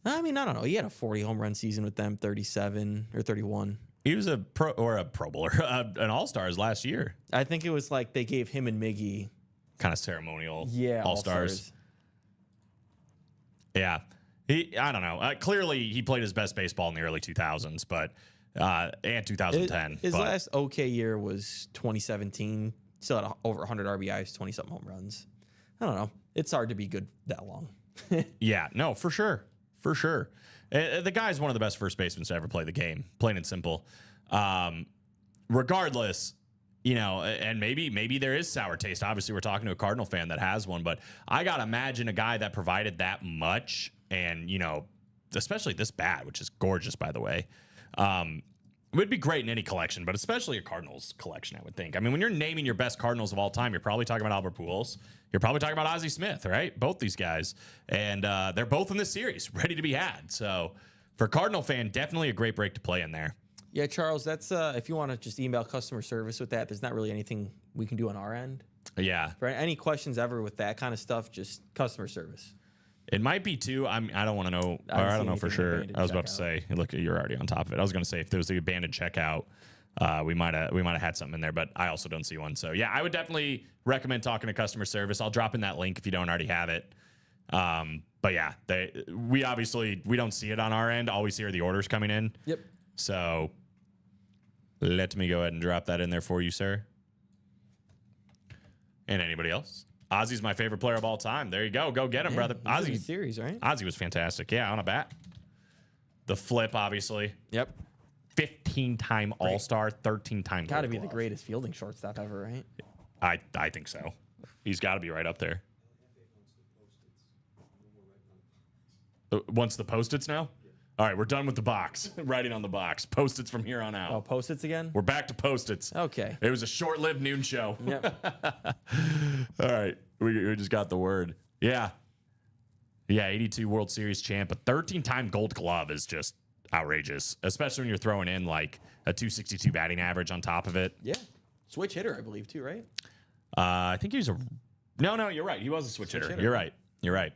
I mean, I don't know. He had a 40 home run season with them, 37 or 31. He was a Pro Bowler, an All Stars last year. I think it was like they gave him and Miggy, Kind of ceremonial. yeah, All Stars. Yeah, I don't know. Clearly, he played his best baseball in the early 2000s, but and 2010. His but last okay year was 2017. Still had over 100 RBIs, 20-something home runs. I don't know. It's hard to be good that long. yeah, no, for sure. The guy's one of the best first basemen to ever play the game, plain and simple. Regardless, you know, and maybe there is sour taste. Obviously, we're talking to a Cardinal fan that has one, but I gotta imagine a guy that provided that much, and you know, especially this bad, which is gorgeous, by the way. Would be great in any collection, but especially a Cardinals collection, I would think. I mean, when you're naming your best Cardinals of all time, you're probably talking about Albert Pujols. You're probably talking about Ozzie Smith, right? Both these guys. And they're both in this series, ready to be had. So for a Cardinal fan, definitely a great break to play in there. Yeah, Charles, that's if you want to just email customer service with that, there's not really anything we can do on our end. Yeah. For any questions ever with that kind of stuff, just customer service. It might be too. I don't want to know. Or I don't know for sure. I was about to say, look, you're already on top of it. I was going to say if there was the abandoned checkout, we might have had something in there, but I also don't see one. So yeah, I would definitely recommend talking to customer service. I'll drop in that link if you don't already have it. But yeah, we don't see it on our end. All we see are the orders coming in. Yep. So let me go ahead and drop that in there for you, sir. And anybody else? Ozzie's my favorite player of all time. There you go. Go get him, brother. He's in Ozzie the series, right? Ozzie was fantastic. Yeah, on a bat. The flip, obviously. Yep. 15-time All-Star, 13-time Got to Gold be the Glove. greatest fielding shortstop ever, right? I think so. He's got to be right up there. Once the Post-its now? All right, we're done with the box. Writing on the box. Post-its from here on out. Oh, Post-its again? We're back to Post-its. Okay. It was a short-lived noon show. Yep. All right. We just got the word. Yeah. Yeah, 82 World Series champ. A 13-time Gold Glove is just outrageous, especially when you're throwing in like a 262 batting average on top of it. Yeah. Switch hitter, I believe, too, right? I think he was a... No, you're right. He was a switch hitter. You're right.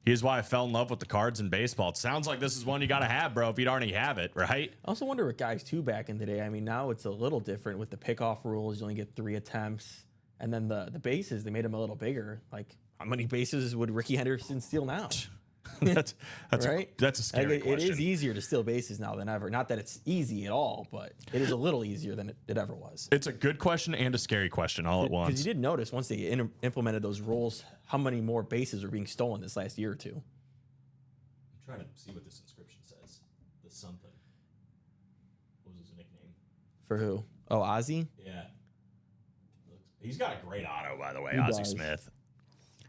Here's why I fell in love with the cards in baseball. It sounds like this is one you got to have, bro, if you'd already have it, right? I also wonder with guys, too, back in the day. I mean, now it's a little different with the pickoff rules. You only get 3 attempts. And then the bases, they made them a little bigger. Like, how many bases would Ricky Henderson steal now? that's right? That's a scary It question. is easier to steal bases now than ever. Not that it's easy at all, but it is a little easier than it ever was. It's a good question and a scary question all at once. Because you did notice once they implemented those rules, how many more bases are being stolen this last year or two. I'm trying to see what this inscription says. The something. What was his nickname? For who? Oh, Ozzy? Yeah. He's got a great auto, by the way, He Ozzie does. Smith.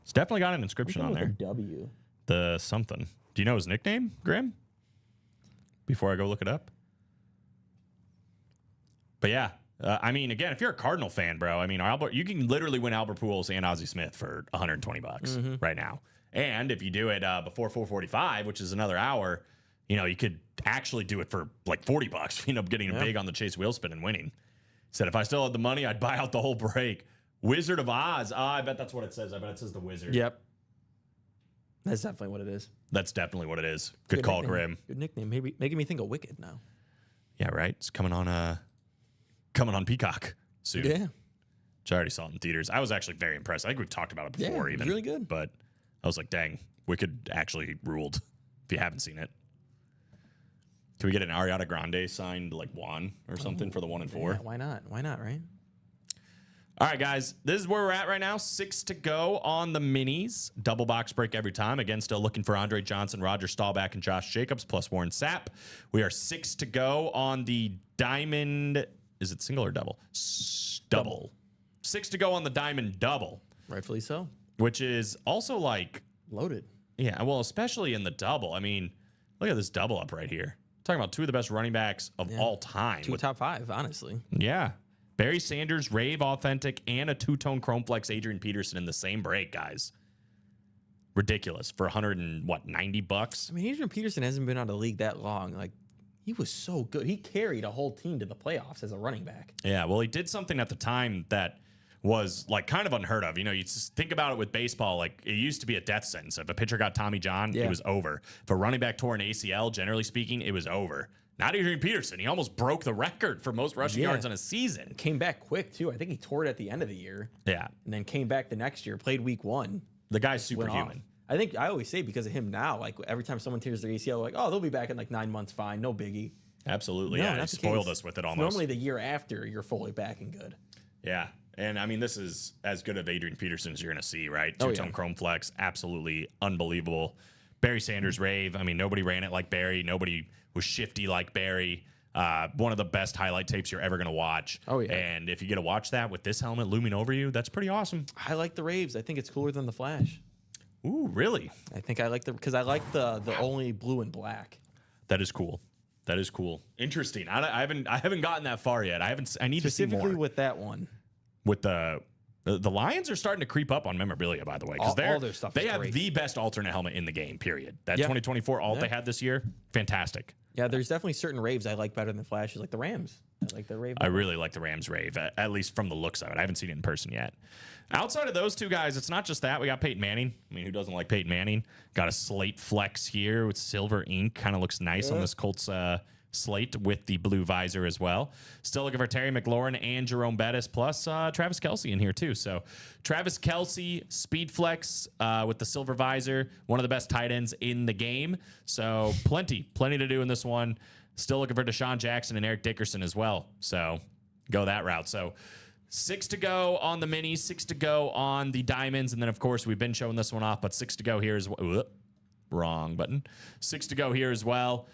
He's definitely got an inscription on there. W. The something. Do you know his nickname, Graham? Before I go look it up. But yeah, I mean, again, if you're a Cardinal fan, bro, I mean, you can literally win Albert Pujols and Ozzie Smith for $120 right now. And if you do it before 4:45, which is another hour, you know, you could actually do it for like $40. You end up getting a big on the Chase wheel spin and winning. Said if I still had the money, I'd buy out the whole break. Wizard of Oz. I bet that's what it says. I bet it says the Wizard. Yep. That's definitely what it is. That's definitely what it is. Good call, nickname. Grim. Good nickname. Maybe making me think of Wicked now. Yeah, right. It's coming on Peacock soon. Yeah. Which I already saw it in theaters. I was actually very impressed. I think we've talked about it before, Yeah, it was even. really good. But I was like, dang, Wicked actually ruled. If you haven't seen it, can we get an Ariana Grande signed like Juan or something for the 1 and 4? Yeah, why not? Why not, right? All right, guys, this is where we're at right now. 6 to go on the minis. Double box break every time. Again, still looking for Andre Johnson, Roger Staubach, and Josh Jacobs, plus Warren Sapp. We are 6 to go on the Diamond. Is it single or double? Double. 6 to go on the Diamond double, Rightfully so. which is also like, Loaded. yeah, well, especially in the double. I mean, look at this double up right here. Talking about 2 of the best running backs of all time. 2 top 5, honestly. Yeah. Barry Sanders, Rave Authentic, and a 2-tone Chrome Flex Adrian Peterson in the same break, guys. Ridiculous for $190. I mean, Adrian Peterson hasn't been out of the league that long. Like, he was so good. He carried a whole team to the playoffs as a running back. Yeah, well, he did something at the time that was like kind of unheard of. You know, you just think about it with baseball, like it used to be a death sentence. If a pitcher got Tommy John, it was over. If a running back tore an ACL, generally speaking, it was over. Not Adrian Peterson. He almost broke the record for most rushing yards in a season. Came back quick, too. I think he tore it at the end of the year. Yeah. And then came back the next year, played week 1. The guy's went off. superhuman. I think I always say because of him now, like every time someone tears their ACL, like, oh, they'll be back in like 9 months, fine, no biggie. Absolutely. No, Yeah, he not the spoiled case. us with it It's almost. normally the year after you're fully back and good. Yeah. And I mean, this is as good of Adrian Peterson as you're going to see, right? Oh, 2-tone Chrome Flex, absolutely unbelievable. Barry Sanders, Rave. I mean, nobody ran it like Barry. Nobody was shifty like Barry. One of the best highlight tapes you're ever going to watch. Oh, yeah. And if you get to watch that with this helmet looming over you, that's pretty awesome. I like the Raves. I think it's cooler than the Flash. Ooh, really? I think I like because I like the only blue and black. That is cool. That is cool. Interesting. I haven't gotten that far yet. I need to see Specifically more. with that one. With the Lions are starting to creep up on memorabilia, by the way, because All their stuff they is have great. the best alternate helmet in the game. Period. That Yeah. 2024 alt they had this year, fantastic. Yeah, there's definitely certain Raves I like better than Flashes, like the Rams. I like the Rave. I really like the Rams Rave, at least from the looks of it. I haven't seen it in person yet. Outside of those two guys, it's not just that. We got Peyton Manning. I mean, who doesn't like Peyton Manning? Got a slate flex here with silver ink. Kind of looks nice on this Colts slate with the blue visor as well. Still looking for Terry McLaurin and Jerome Bettis, plus Travis Kelce in here too. So Travis Kelce, speed flex with the silver visor, one of the best tight ends in the game. So plenty to do in this one. Still looking for Deshaun Jackson and Eric Dickerson as well. So go that route. So 6 to go on the minis, 6 to go on the diamonds. And then, of course, we've been showing this one off, but 6 to go here as well. Wrong button. 6 to go here as well.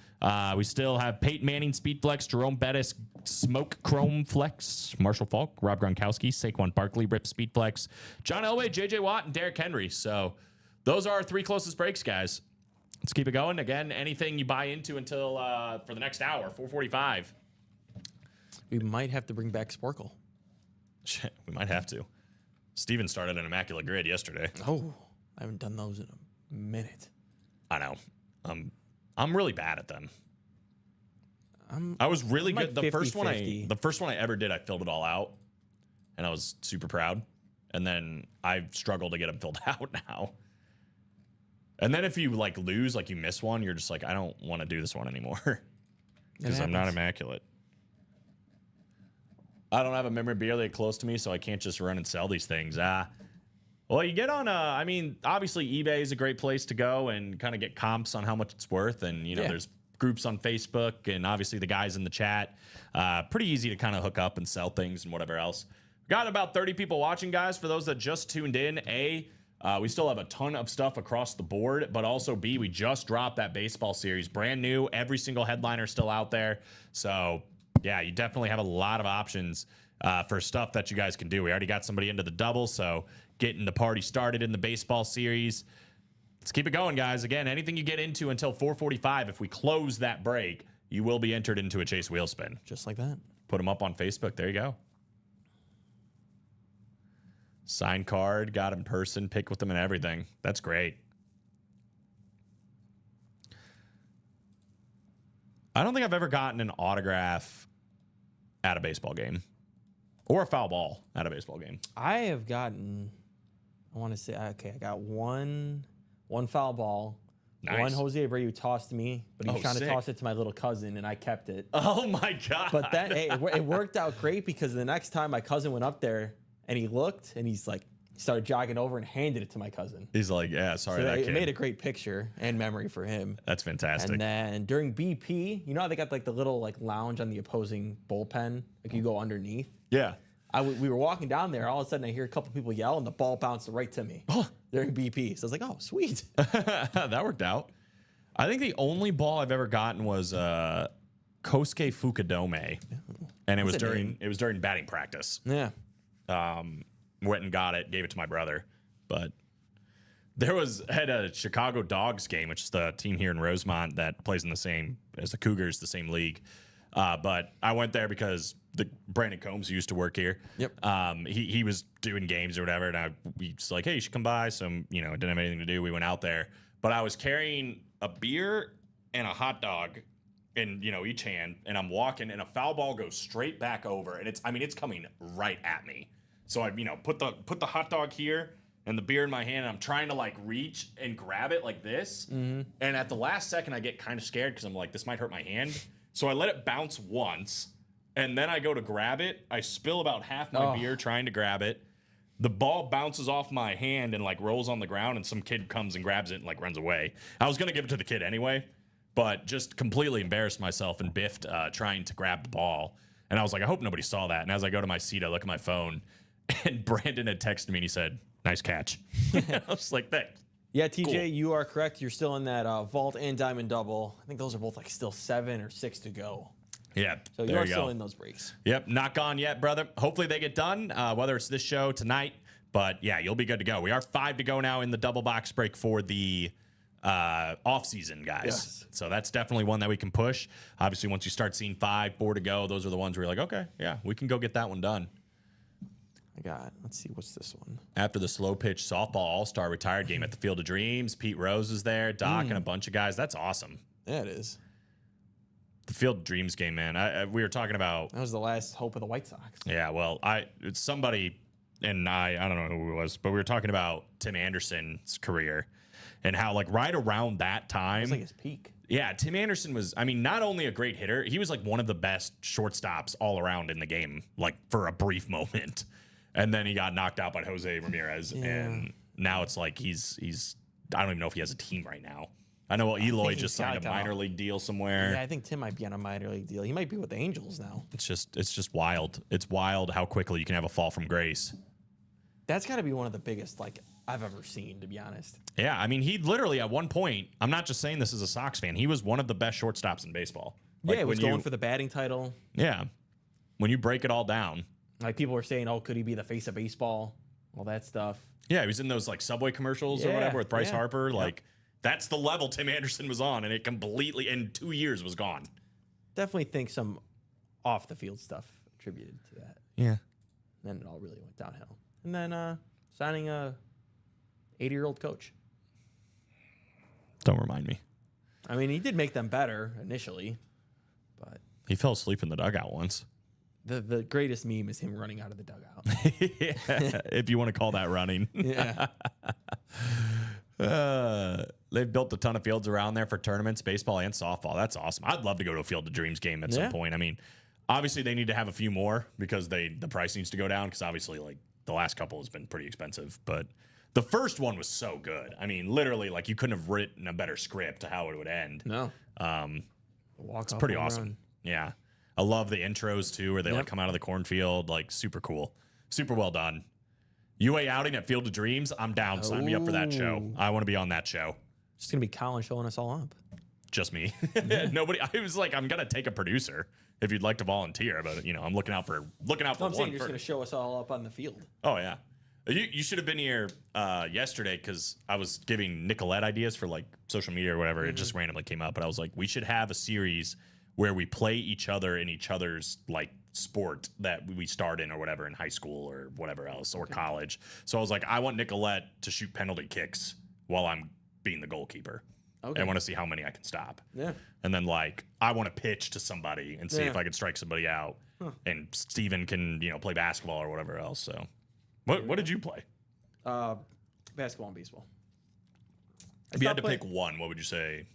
We still have Peyton Manning, Speed Flex, Jerome Bettis, Smoke Chrome Flex, Marshall Falk, Rob Gronkowski, Saquon Barkley, Rip Speed Flex, John Elway, J.J. Watt, and Derrick Henry. So those are our 3 closest breaks, guys. Let's keep it going. Again, anything you buy into until for the next hour, 4:45. We might have to bring back Sporkle. Shit, we might have to. Steven started an immaculate grid yesterday. Oh, I haven't done those in a minute. I know. I'm really bad at them. I'm I was really I'm good. like The first one 50-50. the first one I ever did, I filled it all out, and I was super proud. And then I struggle to get them filled out now. And then if you like lose, like you miss one, you're just like, I don't want to do this one anymore because I'm not happens. immaculate. I don't have a memorabilia close to me, so I can't just run and sell these things. Well, you get on I mean, obviously eBay is a great place to go and kind of get comps on how much it's worth. And, you know, Yeah. there's groups on Facebook and obviously the guys in the chat. Pretty easy to kind of hook up and sell things and whatever else. Got about 30 people watching, guys. For those that just tuned in, we still have a ton of stuff across the board, but also B, we just dropped that baseball series, brand new. Every single headliner still out there. So yeah, you definitely have a lot of options for stuff that you guys can do. We already got somebody into the double, so getting the party started in the baseball series. Let's keep it going, guys. Again, anything you get into until 4:45, if we close that break, you will be entered into a Chase Wheel Spin. Just like that. Put them up on Facebook. There you go. Signed card, got in person, pick with them and everything. That's great. I don't think I've ever gotten an autograph at a baseball game or a foul ball at a baseball game. I have gotten, I want to say, okay, I got one foul ball. Nice. One Jose Abreu tossed me, but he was Oh, trying to sick. toss it to my little cousin, and I kept it. Oh my God. But that hey, it worked out great because the next time my cousin went up there and he looked and he's like, he started jogging over and handed it to my cousin. He's like, yeah, sorry, So that it kid. made a great picture and memory for him. That's fantastic. And then during BP, you know how they got like the little like lounge on the opposing bullpen, like you go underneath. Yeah. We were walking down there. All of a sudden, I hear a couple people yell, and the ball bounced right to me during BP. So I was like, "Oh, sweet." That worked out. I think the only ball I've ever gotten was Kosuke Fukudome, and it was That's a name. during batting practice. Yeah. Went and got it, gave it to my brother. But had a Chicago Dogs game, which is the team here in Rosemont that plays in the same as the Cougars, the same league. But I went there because Brandon Combs, who used to work here, Yep. he was doing games or whatever, and we was like, hey, you should come by. Some, you know, didn't have anything to do. We went out there, but I was carrying a beer and a hot dog in, you know, each hand, and I'm walking, and a foul ball goes straight back over, and it's coming right at me. So I, you know, put the hot dog here and the beer in my hand, and I'm trying to like reach and grab it like this, and at the last second, I get kind of scared because I'm like, this might hurt my hand. So I let it bounce once, and then I go to grab it. I spill about half my beer trying to grab it. The ball bounces off my hand and like rolls on the ground, and some kid comes and grabs it and like runs away. I was gonna give it to the kid anyway, but just completely embarrassed myself and biffed trying to grab the ball. And I was like, I hope nobody saw that. And as I go to my seat, I look at my phone, and Brandon had texted me and he said, "Nice catch." I was like, thanks. Yeah, TJ, Cool. you are correct. You're still in that vault and diamond double. I think those are both like still 7 or 6 to go. Yeah, So you there are you still go. in those breaks. Yep, not gone yet, brother. Hopefully they get done, whether it's this show tonight. But yeah, you'll be good to go. We are 5 to go now in the double box break for the off season, guys. Yes. So that's definitely one that we can push. Obviously, once you start seeing 5, 4 to go, those are the ones where you're like, okay, yeah, we can go get that one done. I got, let's see, what's this one? After the slow pitch softball all-star retired game at the Field of Dreams, Pete Rose is there, Doc, and a bunch of guys. That's awesome. Yeah, it is. The Field of Dreams game, man. We were talking about. That was the last hope of the White Sox. Yeah, well, it's somebody, and I don't know who it was, but we were talking about Tim Anderson's career and how, like, right around that time, It was like his peak. yeah, Tim Anderson was, I mean, not only a great hitter, he was like one of the best shortstops all around in the game, like for a brief moment. And then he got knocked out by Jose Ramirez, and now it's like he's I don't even know if he has a team right now. I know Eloy he's just got signed a like minor league deal somewhere. Yeah, I think Tim might be on a minor league deal. He might be with the Angels now. It's just wild. It's wild how quickly you can have a fall from grace. That's got to be one of the biggest like I've ever seen, to be honest. Yeah, I mean, he literally at one point, I'm not just saying this as a Sox fan, he was one of the best shortstops in baseball. Like, Yeah, he was when going for the batting title. Yeah, when you break it all down. Like people were saying, oh, could he be the face of baseball? All that stuff. Yeah, he was in those like Subway commercials or Yeah, whatever with Bryce yeah. Harper. Like, that's the level Tim Anderson was on, and it completely, in 2 years, was gone. Definitely think some off the field stuff attributed to that. Yeah. Then it all really went downhill. And then signing 80-year-old coach. Don't remind me. I mean, he did make them better initially, but He fell asleep in the dugout once. the greatest meme is him running out of the dugout. Yeah, if you want to call that running. Yeah. They've built a ton of fields around there for tournaments, baseball and softball. That's awesome. I'd love to go to a Field of Dreams game at some Yeah. point. I mean, obviously they need to have a few more because the price needs to go down because obviously like the last couple has been pretty expensive. But the first one was so good. I mean, literally like you couldn't have written a better script to how it would end. No. It's pretty awesome. Yeah. I love the intros too, where they like come out of the cornfield, like super cool, super well done. UA outing at Field of Dreams. I'm down. Sign me up for that show. I want to be on that show. It's going to be Colin showing us all up. Just me. Nobody. I was like, I'm gonna take a producer if you'd like to volunteer, but you know, I'm looking out for I'm one. saying you're just going to show us all up on the field. Oh yeah. You should have been here yesterday because I was giving Nicolette ideas for like social media or whatever. It just randomly came up, but I was like, we should have a series where we play each other in each other's like sport that we start in or whatever in high school or whatever else or college. So I was like, I want Nicolette to shoot penalty kicks while I'm being the goalkeeper. Okay. I want to see how many I can stop. Yeah. And then like I want to pitch to somebody and see if I can strike somebody out. And Steven can, play basketball or whatever else. So what did you play? Basketball and baseball. If you had to pick one, what would you say?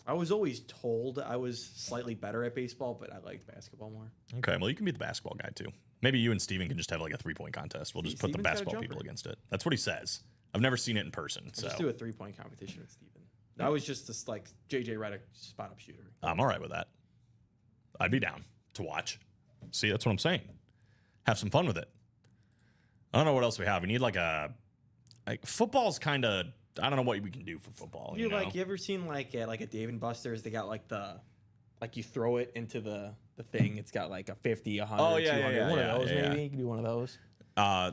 I was always told I was slightly better at baseball, but I liked basketball more. Okay, well, you can be the basketball guy too. Maybe you and Steven can just have like a 3-point contest. We'll just put the Steven's got a basketball people jumper. against it. That's what he says. I've never seen it in person. So Just do a 3-point competition with Steven. I was just this like JJ Redick spot up shooter. I'm all right with that. I'd be down to watch. See, that's what I'm saying. Have some fun with it. I don't know what else we have. We need like football's kind of. I don't know what we can do for football. You ever seen like at a Dave and Buster's? They got like you throw it into the thing. It's got like a 50, 100, Oh, yeah, 200. yeah, One yeah, of those yeah. maybe. You can do one of those.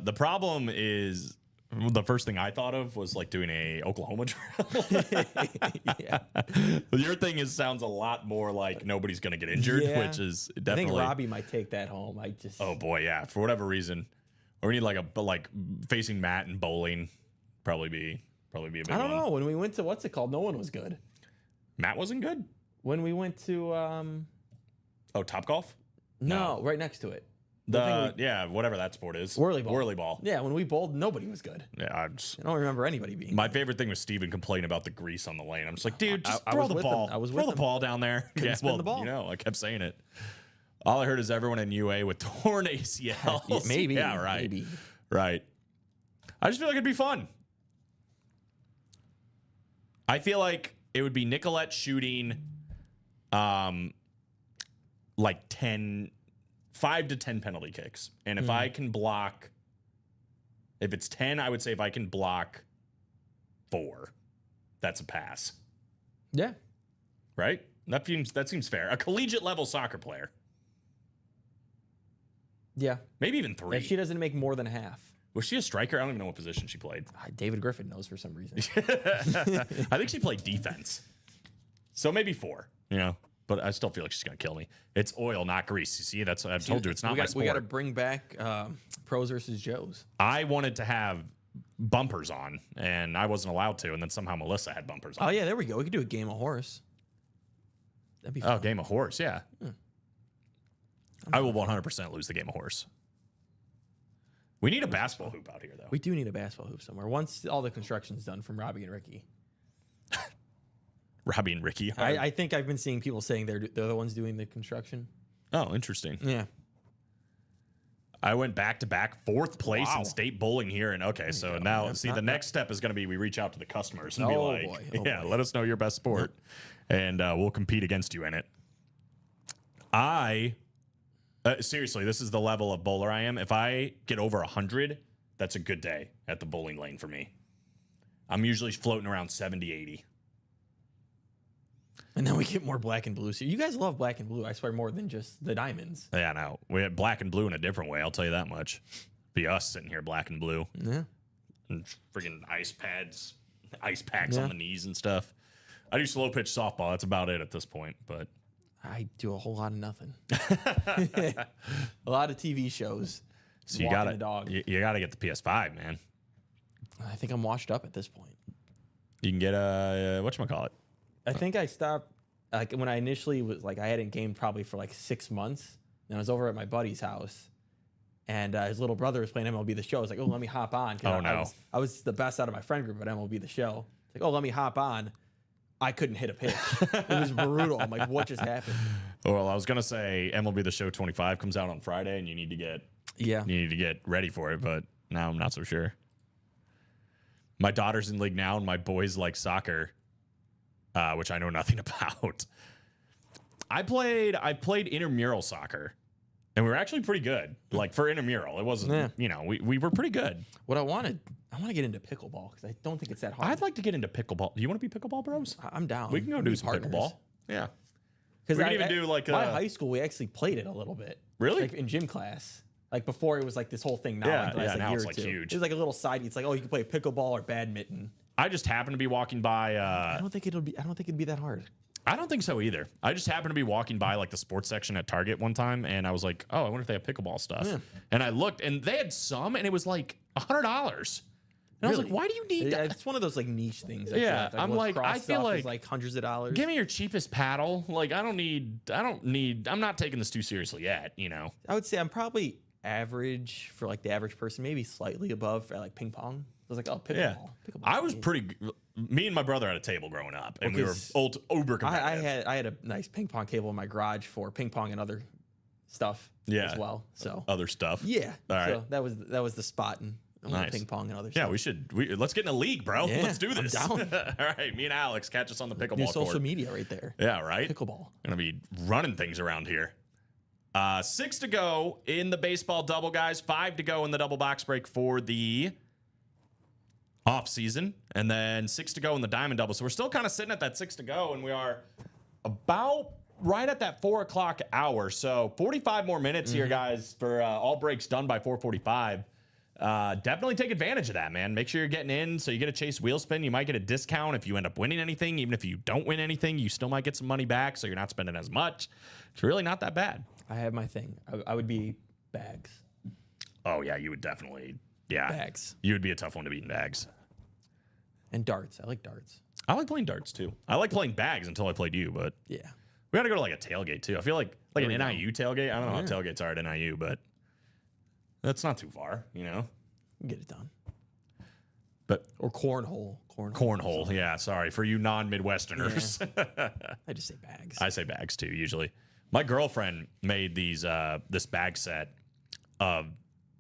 The problem is the first thing I thought of was like doing a Oklahoma drill. Yeah. Your thing sounds a lot more like nobody's gonna get injured, Yeah. which is I definitely. think Robbie might take that home. Oh boy, yeah. For whatever reason, or we need like facing Matt and bowling. Probably be a big one. I don't know. When we went to what's it called? No one was good. Matt wasn't good. When we went to Oh, Top Golf. no, right next to it. Whatever that sport is. Whirly ball. Whirly ball. Yeah, when we bowled, nobody was good. Yeah, I don't remember anybody being. my favorite thing was Steven complaining about the grease on the lane. I'm just like, dude, just I throw was the with ball. him. I was throw with the him. ball down there. Couldn't spin the ball. I kept saying it. All I heard is everyone in UA with torn ACLs. Yeah, maybe. Yeah, right. Maybe. Right. I just feel like it'd be fun. I feel like it would be Nicolette shooting like 5 to 10 penalty kicks. And if I can block, if it's 10, I would say if I can block 4, that's a pass. Yeah. Right? That seems fair. A collegiate level soccer player. Yeah. Maybe even 3. If she doesn't make more than half. Was she a striker? I don't even know what position she played. David Griffin knows for some reason. I think she played defense. So maybe 4, but I still feel like she's going to kill me. It's oil, not grease. You see, I've told you, it's not my sport. We got to bring back Pros versus Joes. I wanted to have bumpers on, and I wasn't allowed to, and then somehow Melissa had bumpers on. Oh, yeah, there we go. We could do a game of horse. That'd be fun. Oh, game of horse, yeah. I will 100% lose the game of horse. We need a basketball hoop out here, though. We do need a basketball hoop somewhere. Once all the construction's done from Robbie and Ricky. Robbie and Ricky. I think I've been seeing people saying they're the ones doing the construction. Oh, interesting. Yeah. I went back to back 4th place in state bowling here. And so now, the next step is going to be we reach out to the customers and be like, boy. let us know your best sport. And we'll compete against you in it. Seriously, this is the level of bowler I am. If I get over 100, that's a good day at the bowling lane for me. I'm usually floating around 70, 80. And then we get more black and blue. So you guys love black and blue, I swear, more than just the diamonds. Yeah, no. We had black and blue in a different way, I'll tell you that much. Be us sitting here black and blue. Yeah. And freaking ice packs on the knees and stuff. I do slow pitch softball. That's about it at this point, but I do a whole lot of nothing. A lot of TV shows. So you walking gotta the dog. you gotta get the PS5, man. I think I'm washed up at this point. You can get a whatchamacallit. I think I stopped like when I initially was like I hadn't gamed probably for like 6 months. And I was over at my buddy's house, and his little brother was playing MLB The Show. I was like, "Oh, let me hop on." Oh, no. I was the best out of my friend group at MLB The Show. It's like, "Oh, let me hop on." I couldn't hit a pitch. It was brutal. I'm like, "What just happened?" Well, I was gonna say MLB The Show 25 comes out on Friday, and you need to get ready for it. But now I'm not so sure. My daughter's in league now, and my boys like soccer, which I know nothing about. I played intramural soccer, and we were actually pretty good. Like for intramural, it wasn't. Yeah. We were pretty good. What I want to get into pickleball because I don't think it's that hard. I'd like to get into pickleball. Do you want to be pickleball bros? I'm down. We can go do some partners. pickleball. Yeah. Because We could even do, like, my high school. We actually played it a little bit. Really? Like in gym class. Like before, it was like this whole thing. Now, Yeah, like, the last, yeah, like, now year it's, or like, two. huge. It was like a little side. It's like, oh, you can play pickleball or badminton. I just happened to be walking by. I don't think it'd be that hard. I don't think so either. I just happened to be walking by like the sports section at Target one time, and I was like, "Oh, I wonder if they have pickleball stuff." Yeah. And I looked, and they had some, and it was like $100. And I was like, "Why do you need that?" It's one of those like niche things. Yeah, I'm like, lacrosse I feel stuff is, like hundreds of dollars. Give me your cheapest paddle. Like, I don't need. I'm not taking this too seriously yet. You know. I would say I'm probably average for like the average person, maybe slightly above at like ping pong. I was like, oh, pickleball. Yeah. Pickleball. I was pretty. Me and my brother had a table growing up, and we were Because uber competitive. I had a nice ping pong table in my garage for ping pong and other stuff Yeah. as well. So Other stuff. yeah, All right. so that was the spot and Nice. ping pong and other Yeah, stuff. let's get in a league, bro. Yeah, Let's do I'm this. down. All right, me and Alex catch us on the New pickleball social court. media right there. Yeah, right. Pickleball. Gonna be running things around here. 6 to go in the baseball double, guys. 5 to go in the double box break for the off season, and then 6 to go in the diamond double. So we're still kind of sitting at that 6 to go, and we are about right at that 4 o'clock hour. So 45 more minutes here, guys, for all breaks done by 4:45. Definitely take advantage of that, man. Make sure you're getting in so you get a Chase wheel spin. You might get a discount if you end up winning anything. Even if you don't win anything, you still might get some money back, so you're not spending as much. It's really not that bad. I have my thing. I would be bags. Oh, yeah, you would definitely. Yeah. Bags. You would be a tough one to beat in bags. And darts. I like darts. I like playing darts, too. I like playing bags until I played you, but Yeah. we got to go to like a tailgate, too. I feel like an we go. NIU tailgate. I don't know how tailgates are at NIU, but that's not too far, you know? Get it done. But Or cornhole. cornhole, yeah, sorry. For you non-Midwesterners. I just say bags. I say bags, too, usually. My girlfriend made these this bag set of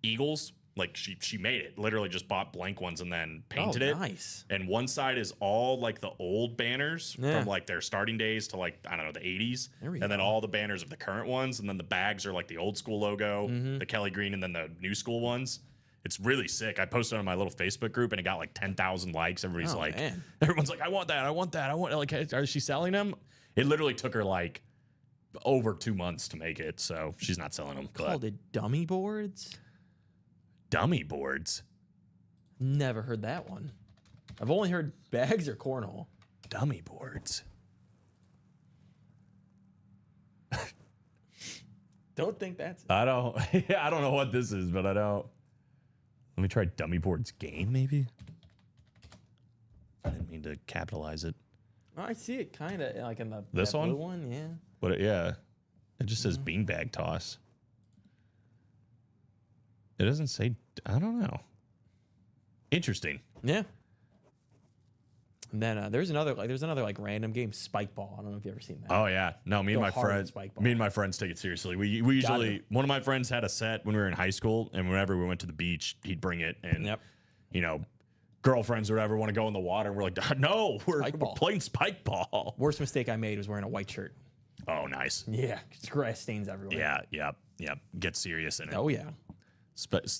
eagles. Like she made it, literally just bought blank ones and then painted it. Nice. And one side is all like the old banners Yeah. from like their starting days to like, I don't know, the 80s. There we and then go. all the banners of the current ones. And then the bags are like the old school logo, the Kelly Green, and then the new school ones. It's really sick. I posted it on my little Facebook group and it got like 10,000 likes. Everybody's Oh, like, man. everyone's like, I want that. I want that. I want, like, is she selling them? It literally took her like over 2 months to make it. So she's not selling them. Called But it dummy boards. dummy boards. Never heard that one. I've only heard bags or cornhole. Dummy boards. Don't think that's it. I don't. Yeah, I don't know what this is, but I don't. Let me try dummy boards game, maybe. I didn't mean to capitalize it, Oh, I see it kind of like in the This that one? blue one. Yeah. but yeah, it just says beanbag toss. It doesn't say. I don't know. Interesting. Yeah. And then there's another like random game, Spike Ball. I don't know if you've ever seen that. Oh yeah, no. Me and Go my hard on friends. spike ball. Me and my friends take it seriously. We usually to. one of my friends had a set when we were in high school, and whenever we went to the beach, he'd bring it, and Yep. you know, girlfriends or whatever want to go in the water, and we're like, no, we're Spike ball. playing spike ball. Worst mistake I made was wearing a white shirt. Oh, nice. Yeah, it's grass stains everywhere. Yeah. Get serious in it. Oh yeah.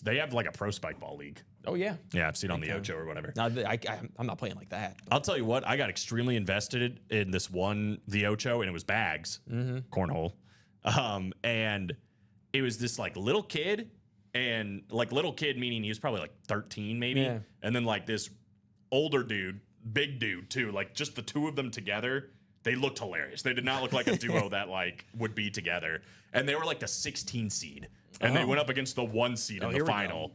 They have like a pro spike ball league. Oh yeah. Yeah, I've seen on the time. Ocho or whatever. Now I'm not playing like that. I'll tell you what, I got extremely invested in this one, the Ocho, and it was bags, cornhole. And it was this like little kid, and like little kid meaning he was probably like 13 maybe. Yeah. And then like this older dude, big dude too, like just the two of them together. They looked hilarious. They did not look like a duo that like would be together. And they were like the 16 seed, and they went up against the 1 seed in the final.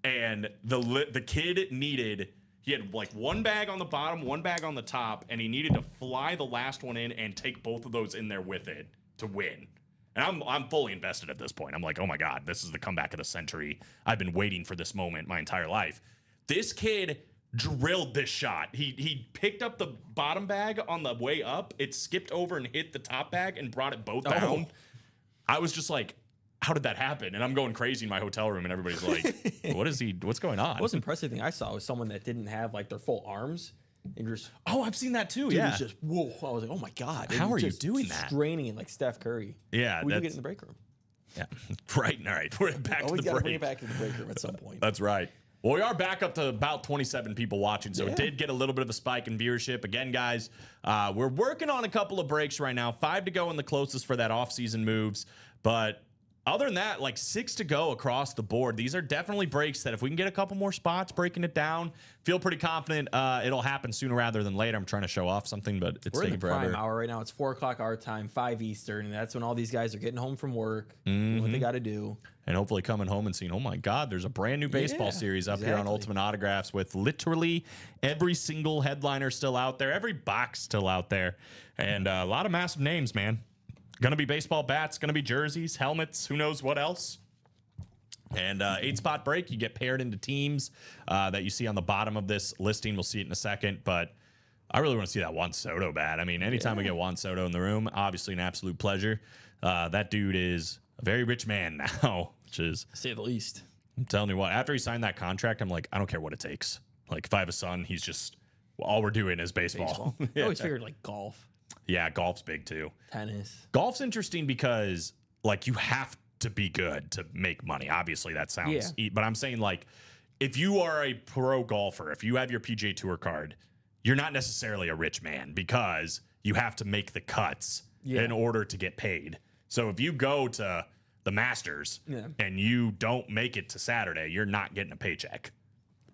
And the kid needed. He had like one bag on the bottom, one bag on the top, and he needed to fly the last one in and take both of those in there with it to win. And I'm fully invested at this point. I'm like, oh my God, this is the comeback of the century. I've been waiting for this moment my entire life. This kid drilled this shot. He picked up the bottom bag on the way up. It skipped over and hit the top bag and brought it both down. I was just like, how did that happen? And I'm going crazy in my hotel room, and everybody's like, what's going on? The most impressive thing I saw was someone that didn't have like their full arms. And just, I've seen that too. dude, it was just, whoa. I was like, oh my God. How are you doing that? Straining it like Steph Curry. Yeah. We get in the break room. Yeah. Right. All right. We're back to the break. Bring it back to the break room at some point. That's right. Well, we are back up to about 27 people watching, so it did get a little bit of a spike in viewership. Again, guys, we're working on a couple of breaks right now. 5 to go in the closest for that offseason moves. But other than that, like 6 to go across the board. These are definitely breaks that if we can get a couple more spots breaking it down, feel pretty confident it'll happen sooner rather than later. I'm trying to show off something, but it's taking forever. We're in the prime hour right now. It's 4 o'clock our time, 5 Eastern, and that's when all these guys are getting home from work, doing what they got to do. And hopefully coming home and seeing, oh my God, there's a brand new baseball series up here on Ultimate Autographs with literally every single headliner still out there, every box still out there, and a lot of massive names, man. Going to be baseball bats, going to be jerseys, helmets, who knows what else. And 8-spot break, you get paired into teams that you see on the bottom of this listing. We'll see it in a second, but I really want to see that Juan Soto bat. I mean, anytime we get Juan Soto in the room, obviously an absolute pleasure. That dude is a very rich man now, which is... to say the least. I'm telling you what, after he signed that contract, I'm like, I don't care what it takes. Like, if I have a son, he's just... all we're doing is baseball. I always figured, like, golf. Yeah, golf's big too. Tennis. Golf's interesting because like you have to be good to make money. Obviously that sounds, but I'm saying like if you are a pro golfer, if you have your PGA Tour card, you're not necessarily a rich man because you have to make the cuts in order to get paid. So if you go to the Masters and you don't make it to Saturday, you're not getting a paycheck.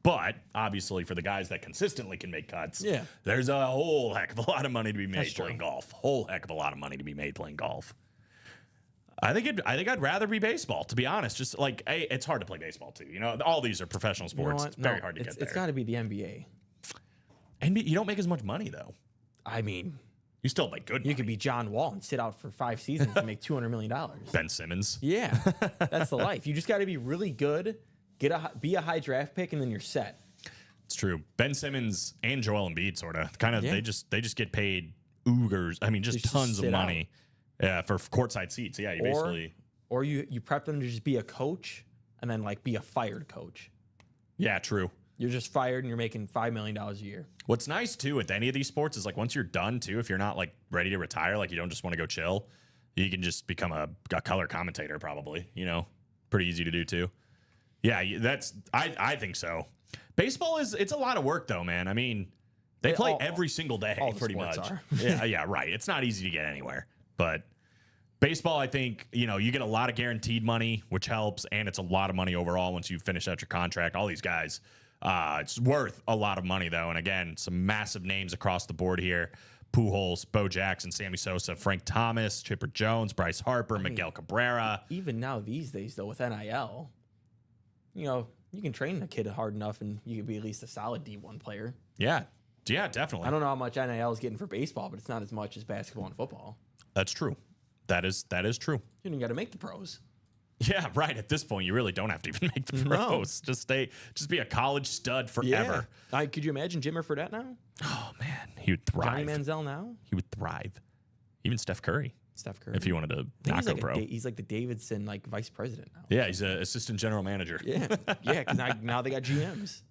But obviously, for the guys that consistently can make cuts, there's a whole heck of a lot of money to be made playing golf. Whole heck of a lot of money to be made playing golf. I think I'd rather be baseball, to be honest. Just like it's hard to play baseball too. You know, all these are professional sports. It's very hard to get there. It's got to be the NBA. And you don't make as much money though. I mean, you still make good money. You could be John Wall and sit out for 5 seasons and make $200 million. Ben Simmons. Yeah, that's the life. You just got to be really good. Be a high draft pick, and then you're set. It's true. Ben Simmons and Joel Embiid sort of they just get paid oogers. I mean, just tons of money for courtside seats. Yeah, you basically you prep them to just be a coach and then like be a fired coach. Yeah, true. You're just fired and you're making $5 million a year. What's nice too with any of these sports is like once you're done too, if you're not like ready to retire, like you don't just want to go chill, you can just become a color commentator probably. You know, pretty easy to do too. Yeah, I think so. Baseball it's a lot of work though, man. I mean, they play every single day pretty much. Yeah, right. It's not easy to get anywhere. But baseball, I think, you know, you get a lot of guaranteed money, which helps, and it's a lot of money overall once you finish out your contract. All these guys, it's worth a lot of money though. And again, some massive names across the board here. Pujols, Bo Jackson, Sammy Sosa, Frank Thomas, Chipper Jones, Bryce Harper, Miguel Cabrera. Even now these days though with NIL, you know, you can train a kid hard enough and you can be at least a solid D1 player. Yeah, definitely. I don't know how much NIL is getting for baseball, but it's not as much as basketball and football. That's true. That is true. You don't got to make the pros. Yeah, right. At this point, you really don't have to even make the pros. No. Just be a college stud forever. Yeah. Could you imagine Jimmer Fredette now? Oh, man. He would thrive. Johnny Manziel now? He would thrive. Even Steph Curry. If he wanted to not go pro. He's like the Davidson vice president now. Yeah, he's an assistant general manager. Yeah, because now they got GMs.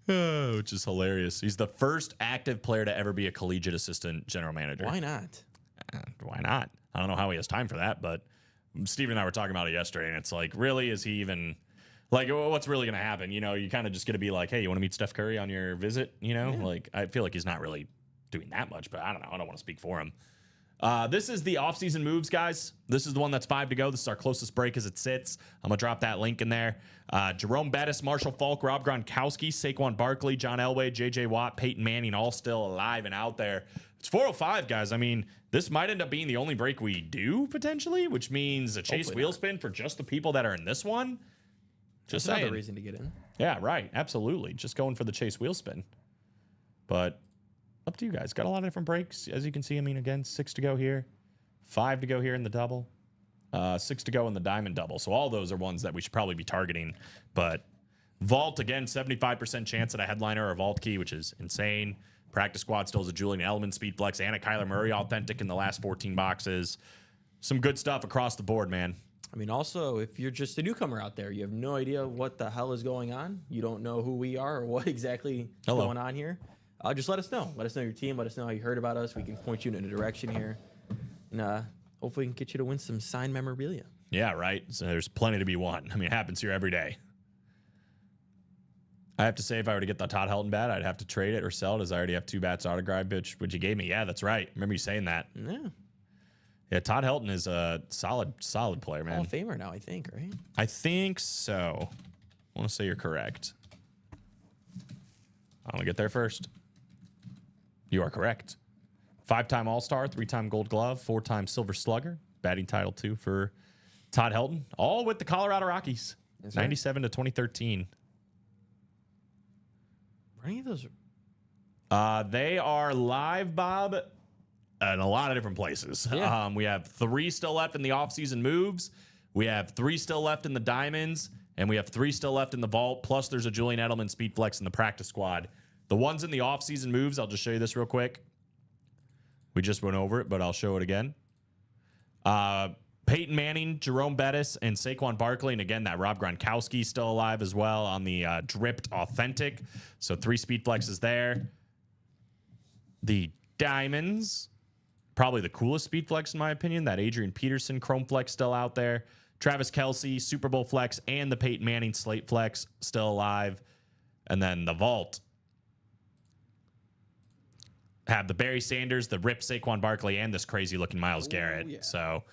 Which is hilarious. He's the first active player to ever be a collegiate assistant general manager. Why not? Why not? I don't know how he has time for that, but Steve and I were talking about it yesterday, and it's like, really, is he even... Like, what's really going to happen? You know, you kind of just going to be like, hey, you want to meet Steph Curry on your visit? You know? Yeah. Like, I feel like he's not really doing that much, but I don't know. I don't want to speak for him. This is the offseason moves, guys. This is the one that's 5 to go. This is our closest break as it sits. I'm going to drop that link in there. Jerome Bettis, Marshall Faulk, Rob Gronkowski, Saquon Barkley, John Elway, J.J. Watt, Peyton Manning, all still alive and out there. It's 405, guys. I mean, this might end up being the only break we do potentially, which means a chase Hopefully wheel not. spin for just the people that are in this one. Just That's saying. another reason to get in. Yeah, right. Absolutely. Just going for the chase wheel spin. But up to you guys. Got a lot of different breaks. As you can see, I mean, again, 6 to go here, 5 to go here in the double, 6 to go in the diamond double. So all those are ones that we should probably be targeting. But vault, again, 75% chance at a headliner or a vault key, which is insane. Practice squad still has a Julian Edelman speed flex and a Kyler Murray authentic in the last 14 boxes. Some good stuff across the board, man. I mean, also, if you're just a newcomer out there, you have no idea what the hell is going on. You don't know who we are or what exactly is going on here. Just let us know. Let us know your team. Let us know how you heard about us. We can point you in a direction here. And hopefully we can get you to win some signed memorabilia. Yeah, right. So there's plenty to be won. I mean, it happens here every day. I have to say, if I were to get the Todd Helton bat, I'd have to trade it or sell it, as I already have 2 bats autographed, which you gave me. Yeah, that's right. Remember you saying that. Yeah. Yeah, Todd Helton is a solid player, man. Hall of Famer now, I think, right? I think so. I want to say you're correct. I'm going to get there first. You are correct. 5-time All-Star, 3-time Gold Glove, 4-time Silver Slugger. Batting title, too, for Todd Helton. All with the Colorado Rockies. That's right. 97 to 2013. Are any of those? They are live, Bob, in a lot of different places. Yeah. We have 3 still left in the offseason moves. We have 3 still left in the diamonds. And we have 3 still left in the vault. Plus, there's a Julian Edelman speed flex in the practice squad. The ones in the offseason moves, I'll just show you this real quick. We just went over it, but I'll show it again. Peyton Manning, Jerome Bettis, and Saquon Barkley. And again, that Rob Gronkowski still alive as well on the dripped authentic. So 3 speed flexes there. The diamonds, probably the coolest speed flex in my opinion. That Adrian Peterson chrome flex still out there. Travis Kelce, Super Bowl flex, and the Peyton Manning slate flex still alive. And then the vault have the Barry Sanders, the ripped Saquon Barkley, and this crazy looking Myles Garrett. yeah. So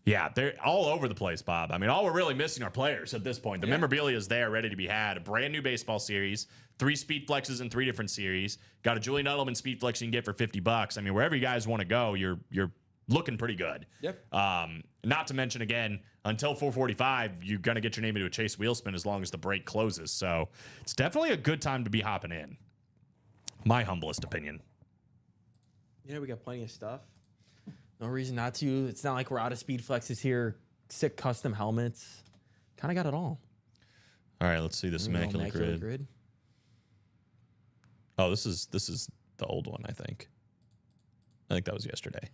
yeah, they're all over the place, Bob. I mean, all we're really missing are players at this point. The memorabilia is there, ready to be had. A brand new baseball series, 3 speed flexes in 3 different series. Got a Julian Edelman speed flex you can get for $50. I mean, wherever you guys want to go, you're looking pretty good. Yep. Not to mention, again, until 445, you're going to get your name into a chase wheel spin as long as the break closes. So it's definitely a good time to be hopping in. My humblest opinion. Yeah, we got plenty of stuff. No reason not to. It's not like we're out of speed flexes here. Sick custom helmets. Kind of got it all. All right, let's see this immaculate grid. Oh, this is the old one, I think. I think that was yesterday.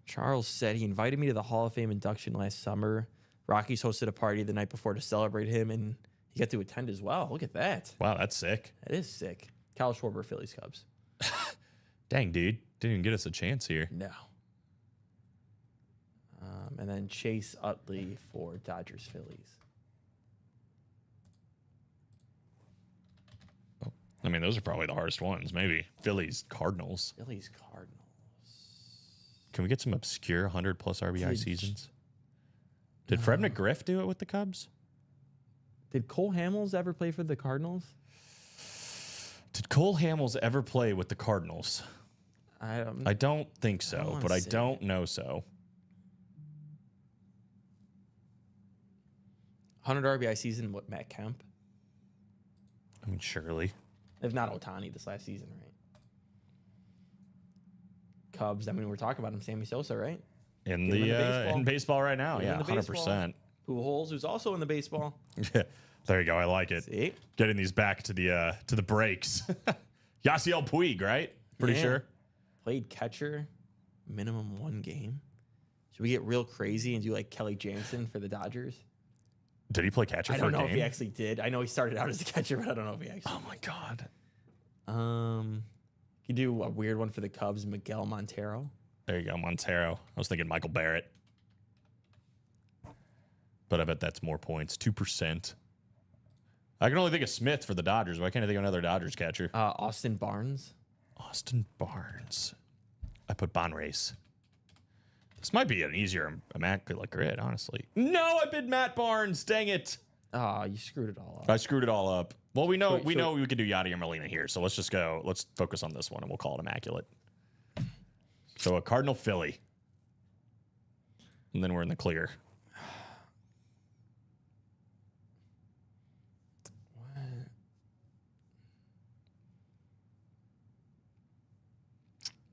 Charles said he invited me to the Hall of Fame induction last summer. Rockies hosted a party the night before to celebrate him, and he got to attend as well. Look at that. Wow, that's sick. That is sick. Kyle Schwarber, Phillies, Cubs. Dang, dude. Didn't even get us a chance here. No. And then Chase Utley for Dodgers, Phillies. I mean, those are probably the hardest ones. Maybe Phillies, Cardinals. Phillies, Cardinals. Can we get some obscure 100-plus RBI Did- seasons? Did Fred McGriff do it with the Cubs? Did Cole Hamels ever play for the Cardinals? Did Cole Hamels ever play with the Cardinals? I don't think so, wanna but I say. don't know so. 100 RBI season, what, Matt Kemp? I mean, surely. If not Otani this last season, right? Cubs, I mean, we're talking about him, Sammy Sosa, right? In Get him the in the baseball. in baseball right now, Get him yeah, in the baseball. 100%. Pujols, who's also in the baseball. There you go. I like it. See? Getting these back to the breaks. Yasiel Puig, right? Pretty Yeah. sure. Played catcher, minimum 1 game. Should we get real crazy and do like Kelly Jansen for the Dodgers? Did he play catcher I for don't a know game? if he actually did. I know he started out as a catcher, but I don't know if he actually. Oh my god. You do a weird one for the Cubs, Miguel Montero. There you go, Montero. I was thinking Michael Barrett. But I bet that's more points. 2%. I can only think of Smith for the Dodgers. Why can't I think of another Dodgers catcher? Austin Barnes. Austin Barnes. I put Bonrace. This might be an easier immaculate grid, honestly. No, I bid Matt Barnes. Dang it. You screwed it all up. I screwed it all up. Well, we know So- we know we could do Yadier Molina here, so let's just go. Let's focus on this one, and we'll call it immaculate. So a Cardinal Philly. And then we're in the clear.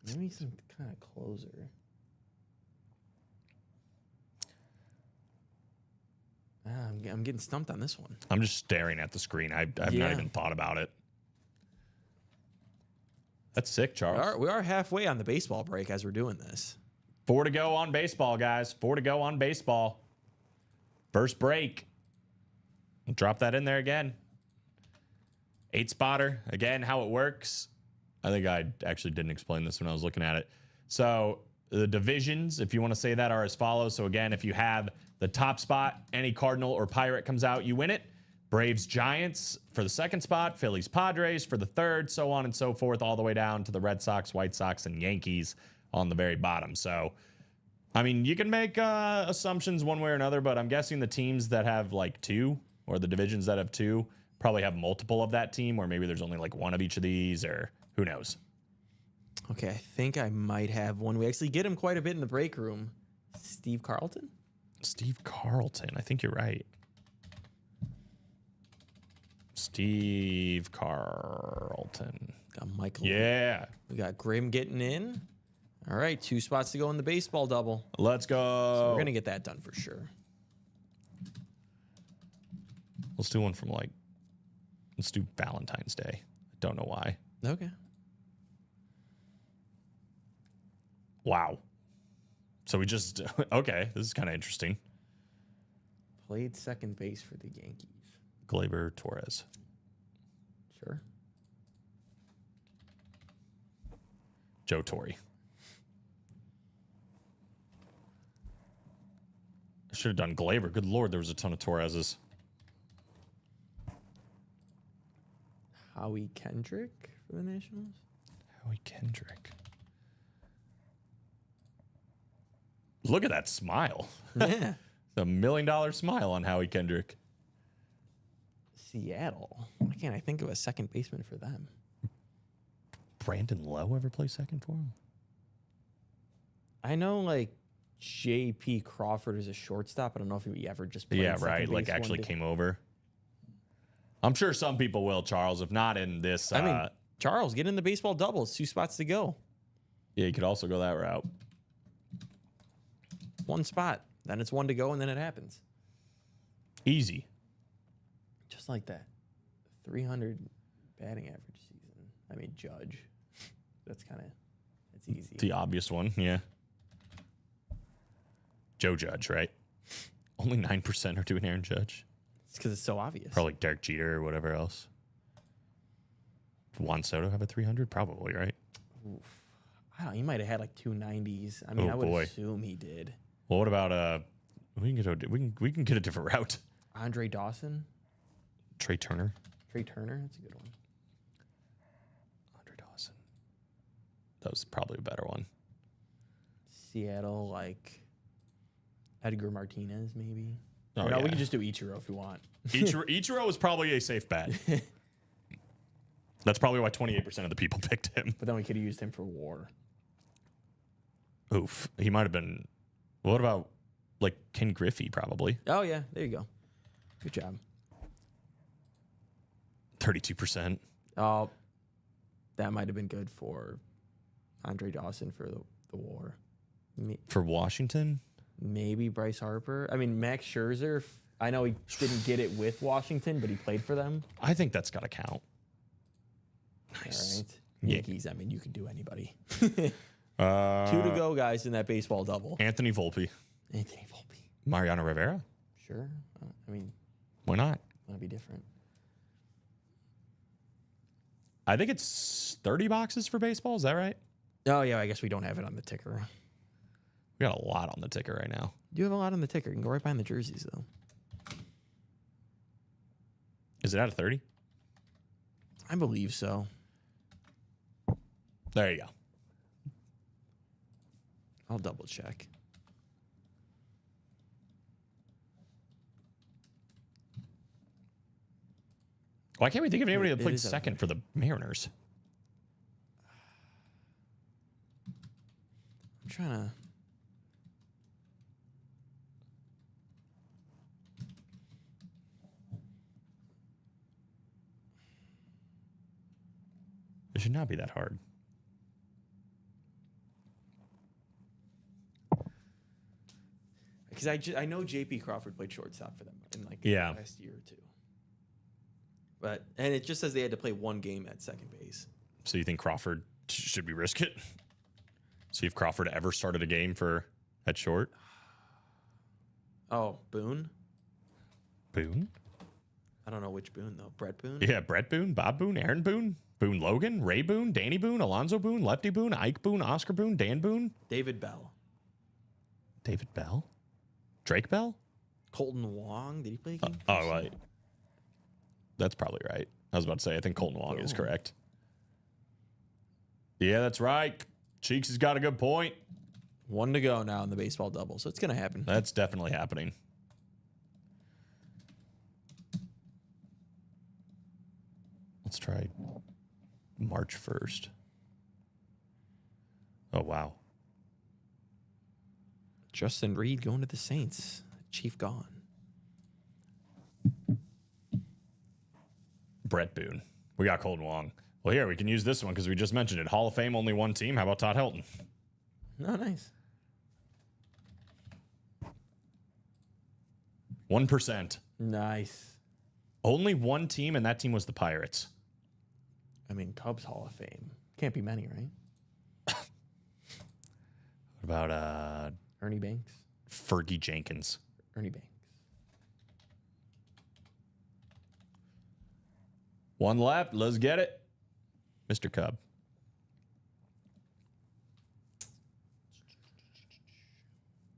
Maybe some kind of closer. I'm getting stumped on this one. I'm just staring at the screen. I've not Yeah. even thought about it. That's sick, Charles. We are halfway on the baseball break as we're doing this. 4 to go on baseball, guys. 4 to go on baseball. First break. Drop that in there again. 8 spotter. Again, how it works. I think I actually didn't explain this when I was looking at it. So the divisions, if you want to say that, are as follows. So again, if you have the top spot, any Cardinal or Pirate comes out, you win it. Braves, Giants for the second spot, Phillies, Padres for the third, so on and so forth, all the way down to the Red Sox, White Sox, and Yankees on the very bottom. So, I mean, you can make assumptions one way or another, but I'm guessing the teams that have like 2 or the divisions that have 2 probably have multiple of that team, or maybe there's only like 1 of each of these, or who knows. Okay, I think I might have one. We actually get him quite a bit in the break room. Steve Carlton? Steve Carlton. I think you're right. Steve Carlton. Got Michael. Yeah. We got Grim getting in. All right, 2 spots to go in the baseball double. Let's go. We're going to get that done for sure. Let's do one from let's do Valentine's Day. Don't know why. Okay. Wow. So we just, okay, this is kind of interesting. Played second base for the Yankees. Gleyber Torres. Sure. Joe Torre. I should have done Gleyber. Good Lord, there was a ton of Torreses. Howie Kendrick for the Nationals. Howie Kendrick. Look at that smile. Yeah. It's $1 million smile on Howie Kendrick. Seattle. Why can't I think of a second baseman for them? Brandon Lowe ever play second for him? I know J.P. Crawford is a shortstop. I don't know if he ever just played Yeah, second right. base one Actually day. came over. I'm sure some people will, Charles. If not in this, I mean, Charles, get in the baseball doubles. 2 spots to go. yeah, you could also go that route. 1 spot. Then it's 1 to go, and then it happens. Easy. Just like that. 300 batting average season. I mean, Judge. That's easy. The obvious one, yeah. Joe Judge, right? Only 9% are doing Aaron Judge. It's because it's so obvious. Probably Derek Jeter or whatever else. Juan Soto have a 300? Probably, right? Oof. I don't know. He might have had 290s. I mean, Oh, I would boy. assume he did. Well, what about we can get a different route. Andre Dawson, Trey Turner. Trey Turner. That's a good one. Andre Dawson. That was probably a better one. Seattle, Edgar Martinez, maybe. Oh, Or no, yeah. we can just do Ichiro if we want. Ichiro is probably a safe bet. That's probably why 28% of the people picked him. But then we could have used him for WAR. Oof. He might have been. What about Ken Griffey? Probably Oh yeah, there you go. Good job. 32%. Oh, that might have been good for Andre Dawson for the WAR. For Washington. Maybe Bryce Harper. I mean, Max Scherzer. I know he didn't get it with Washington, but he played for them. I think that's got to count. All Nice. right. Yeah. Yankees. I mean, you could do anybody. 2 to go, guys, in that baseball double. Anthony Volpe. Anthony Volpe. Mariano Rivera. Sure. I mean, Why not? want to be different. I think it's 30 boxes for baseball. Is that right? Oh yeah, I guess we don't have it on the ticker. We got a lot on the ticker right now. You have a lot on the ticker. You can go right behind the jerseys though. Is it out of 30? I believe so. There you go. I'll double check. Why can't we think of anybody that It played is out of second for the Mariners? trying to. It should not be that hard. Because I know J.P. Crawford played shortstop for them in like Yeah. the last year or two. And it just says they had to play one game at second base. So you think Crawford, should we risk it? See if Crawford ever started a game for at short? Oh, Boone? Boone? I don't know which Boone though. Brett Boone? Yeah, Brett Boone, Bob Boone, Aaron Boone, Boone Logan, Ray Boone, Danny Boone, Alonzo Boone, Lefty Boone, Ike Boone, Oscar Boone, Dan Boone, David Bell. David Bell, Drake Bell. Colton Wong. Did he play a game? Oh, right. That's probably right. I was about to say, I think Colton Wong is correct. Yeah, that's right. Cheeks has got a good point. 1 to go now in the baseball double, so it's gonna happen. That's definitely happening. Let's try March 1st. Oh, wow. Justin Reed going to the Saints. Chief gone. Brett Boone. We got Colton Wong. Well, here, we can use this one because we just mentioned it. Hall of Fame, only one team. How about Todd Helton? Oh, nice. 1%. Nice. Only one team, and that team was the Pirates. I mean, Cubs Hall of Fame. Can't be many, right? What about Ernie Banks. Fergie Jenkins? Ernie Banks. One left. Let's get it. Mr. Cub.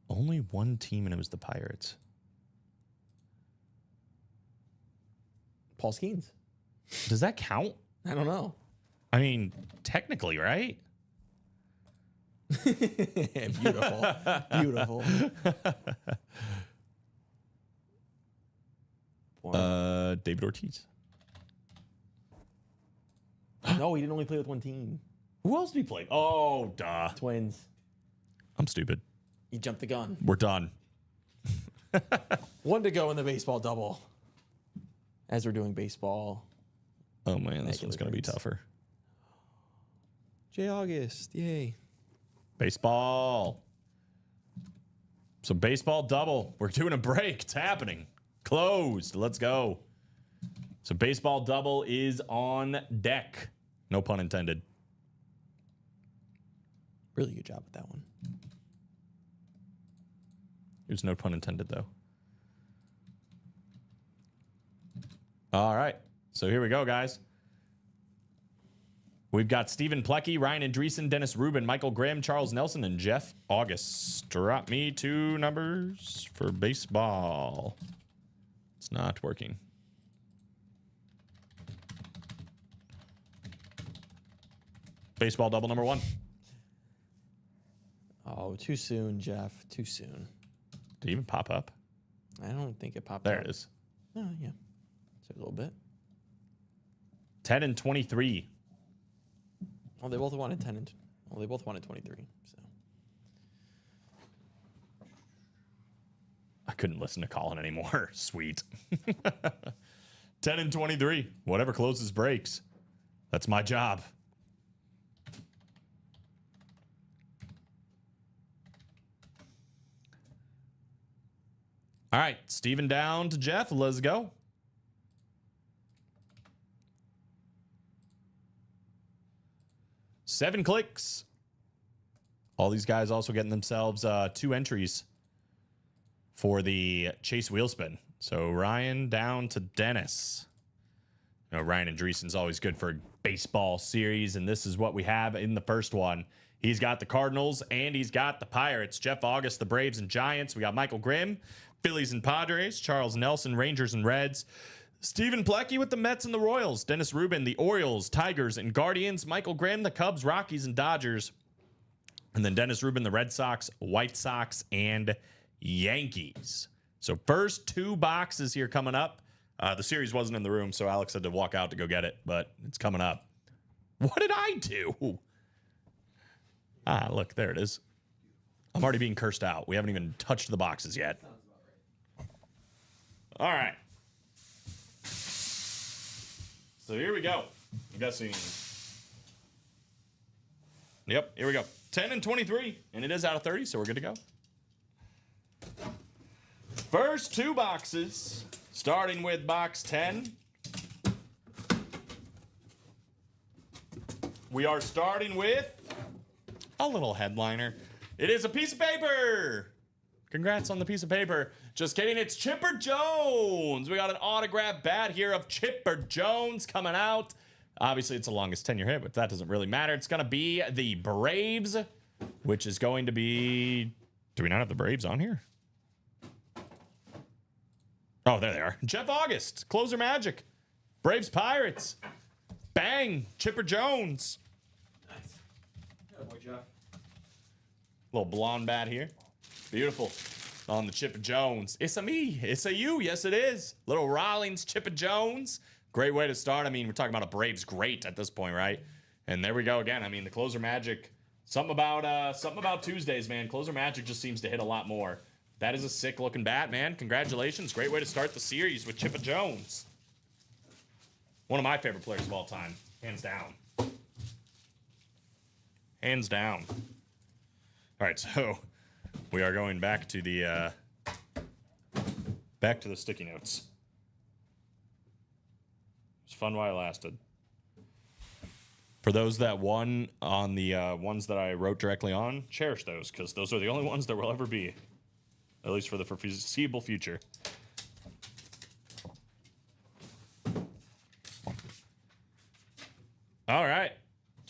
Only one team, and it was the Pirates. Paul Skeens. Does that count? I don't know. I mean, technically, right? Beautiful. Beautiful. David Ortiz. No, he didn't only play with one team. Who else did he play? Oh, duh. Twins. I'm stupid. He jumped the gun. We're done. 1 to go in the baseball double. As we're doing baseball. Oh, man, this one's going to be Grades. tougher. J. August. Yay. Baseball. So baseball double. We're doing a break. It's happening. Closed. Let's go. So baseball double is on deck. No pun intended. Really good job with that one. There's no pun intended, though. All right. So here we go, guys. We've got Stephen Plecky, Ryan Andreessen, Dennis Rubin, Michael Grimm, Charles Nelson, and Jeff August. Drop me 2 numbers for baseball. It's not working. Baseball double number 1. Oh, too soon, Jeff. Too soon. Did it even pop up? I don't think it popped There up. it is. Oh, yeah. So a little bit. 10 and 23. Well, they both wanted 10 and... Well, they both wanted 23, so... I couldn't listen to Colin anymore. Sweet. 10 and 23. Whatever closes breaks. That's my job. All right, Steven down to Jeff. Let's go. Seven clicks. All these guys also getting themselves 2 entries for the Chase Wheelspin. So Ryan down to Dennis. You know, Ryan Andreessen's always good for a baseball series, and this is what we have in the first one. He's got the Cardinals, and he's got the Pirates. Jeff August, the Braves and Giants. We got Michael Grimm, Phillies and Padres. Charles Nelson, Rangers and Reds. Stephen Plecky with the Mets and the Royals. Dennis Rubin, the Orioles, Tigers, and Guardians. Michael Grimm, the Cubs, Rockies, and Dodgers. And then Dennis Rubin, the Red Sox, White Sox, and Yankees. So first 2 boxes here coming up. The series wasn't in the room, so Alex had to walk out to go get it, but it's coming up. What did I do? Ah, look, there it is. I'm already being cursed out. We haven't even touched the boxes yet. All right. So here we go. I'm guessing. Yep, here we go. 10 and 23, and it is out of 30, so we're good to go. First two boxes, starting with box 10. We are starting with a little headliner. It is a piece of paper. Congrats on the piece of paper. Just kidding, it's Chipper Jones. We got an autographed bat here of Chipper Jones coming out. Obviously, it's the longest tenure hit, but that doesn't really matter. It's going to be the Braves, which is going to be... Do we not have the Braves on here? Oh, there they are. Jeff August, Closer Magic. Braves Pirates. Bang, Chipper Jones. Nice. Good boy, Jeff. Little blonde bat here. Beautiful. On the Chipper Jones. It's a me. It's a you. Yes, it is. Little Rollins, Chipper Jones. Great way to start. I mean, we're talking about a Braves great at this point, right? And there we go again. I mean, the Closer Magic. Something about Tuesdays, man. Closer Magic just seems to hit a lot more. That is a sick looking bat, man. Congratulations. Great way to start the series with Chipper Jones. One of my favorite players of all time. Hands down. Hands down. All right, so we are going back to the sticky notes. It was fun while it lasted. For those that won on the ones that I wrote directly on, cherish those, because those are the only ones there will ever be, at least for the foreseeable future. All right,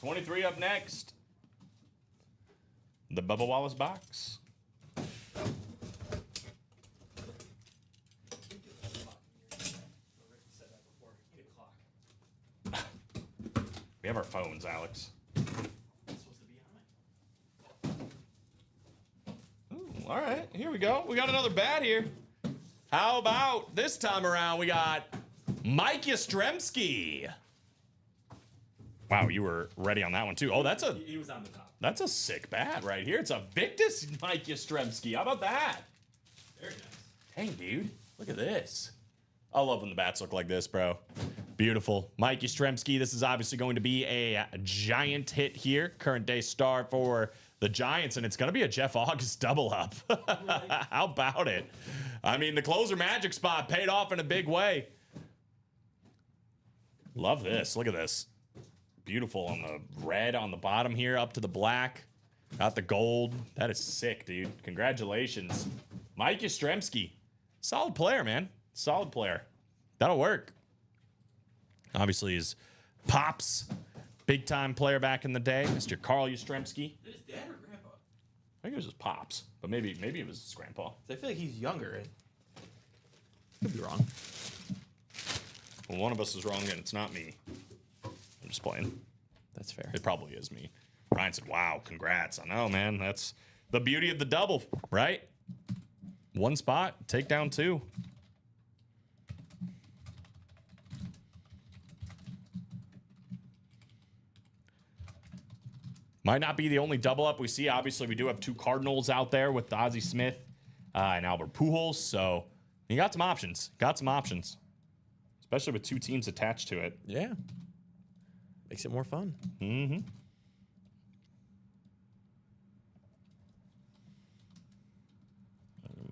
23 up next. The Bubba Wallace box. We have our phones, Alex. Ooh, all right, here we go. We got another bat here. How about this time around? We got Mike Yastrzemski. Wow, you were ready on that one too. Oh, He was on the top. That's a sick bat right here. It's a Victus Mike Yastrzemski. How about that? Very nice. Dang, dude. Look at this. I love when the bats look like this, bro. Beautiful. Mike Yastrzemski. This is obviously going to be a giant hit here. Current day star for the Giants, and it's going to be a Jeff August double up. How about it? I mean, the Closer Magic spot paid off in a big way. Love this. Look at this. Beautiful on the red on the bottom here, up to the black. Got the gold. That is sick, dude. Congratulations. Mike Yastrzemski. Solid player, man. Solid player. That'll work. Obviously, his pops, big-time player back in the day, Mr. Carl Yastrzemski. Is it his dad or grandpa? I think it was his pops, but maybe it was his grandpa. I feel like he's younger. Could be wrong. Well, one of us is wrong, and it's not me. I'm just playing. That's fair. It probably is me. Ryan said, wow, congrats. I know, man. That's the beauty of the double, right? One spot, take down two. Might not be the only double up we see. Obviously, we do have two Cardinals out there with Ozzie Smith and Albert Pujols. So you got some options. Got some options. Especially with two teams attached to it. Yeah. Makes it more fun. Mm-hmm.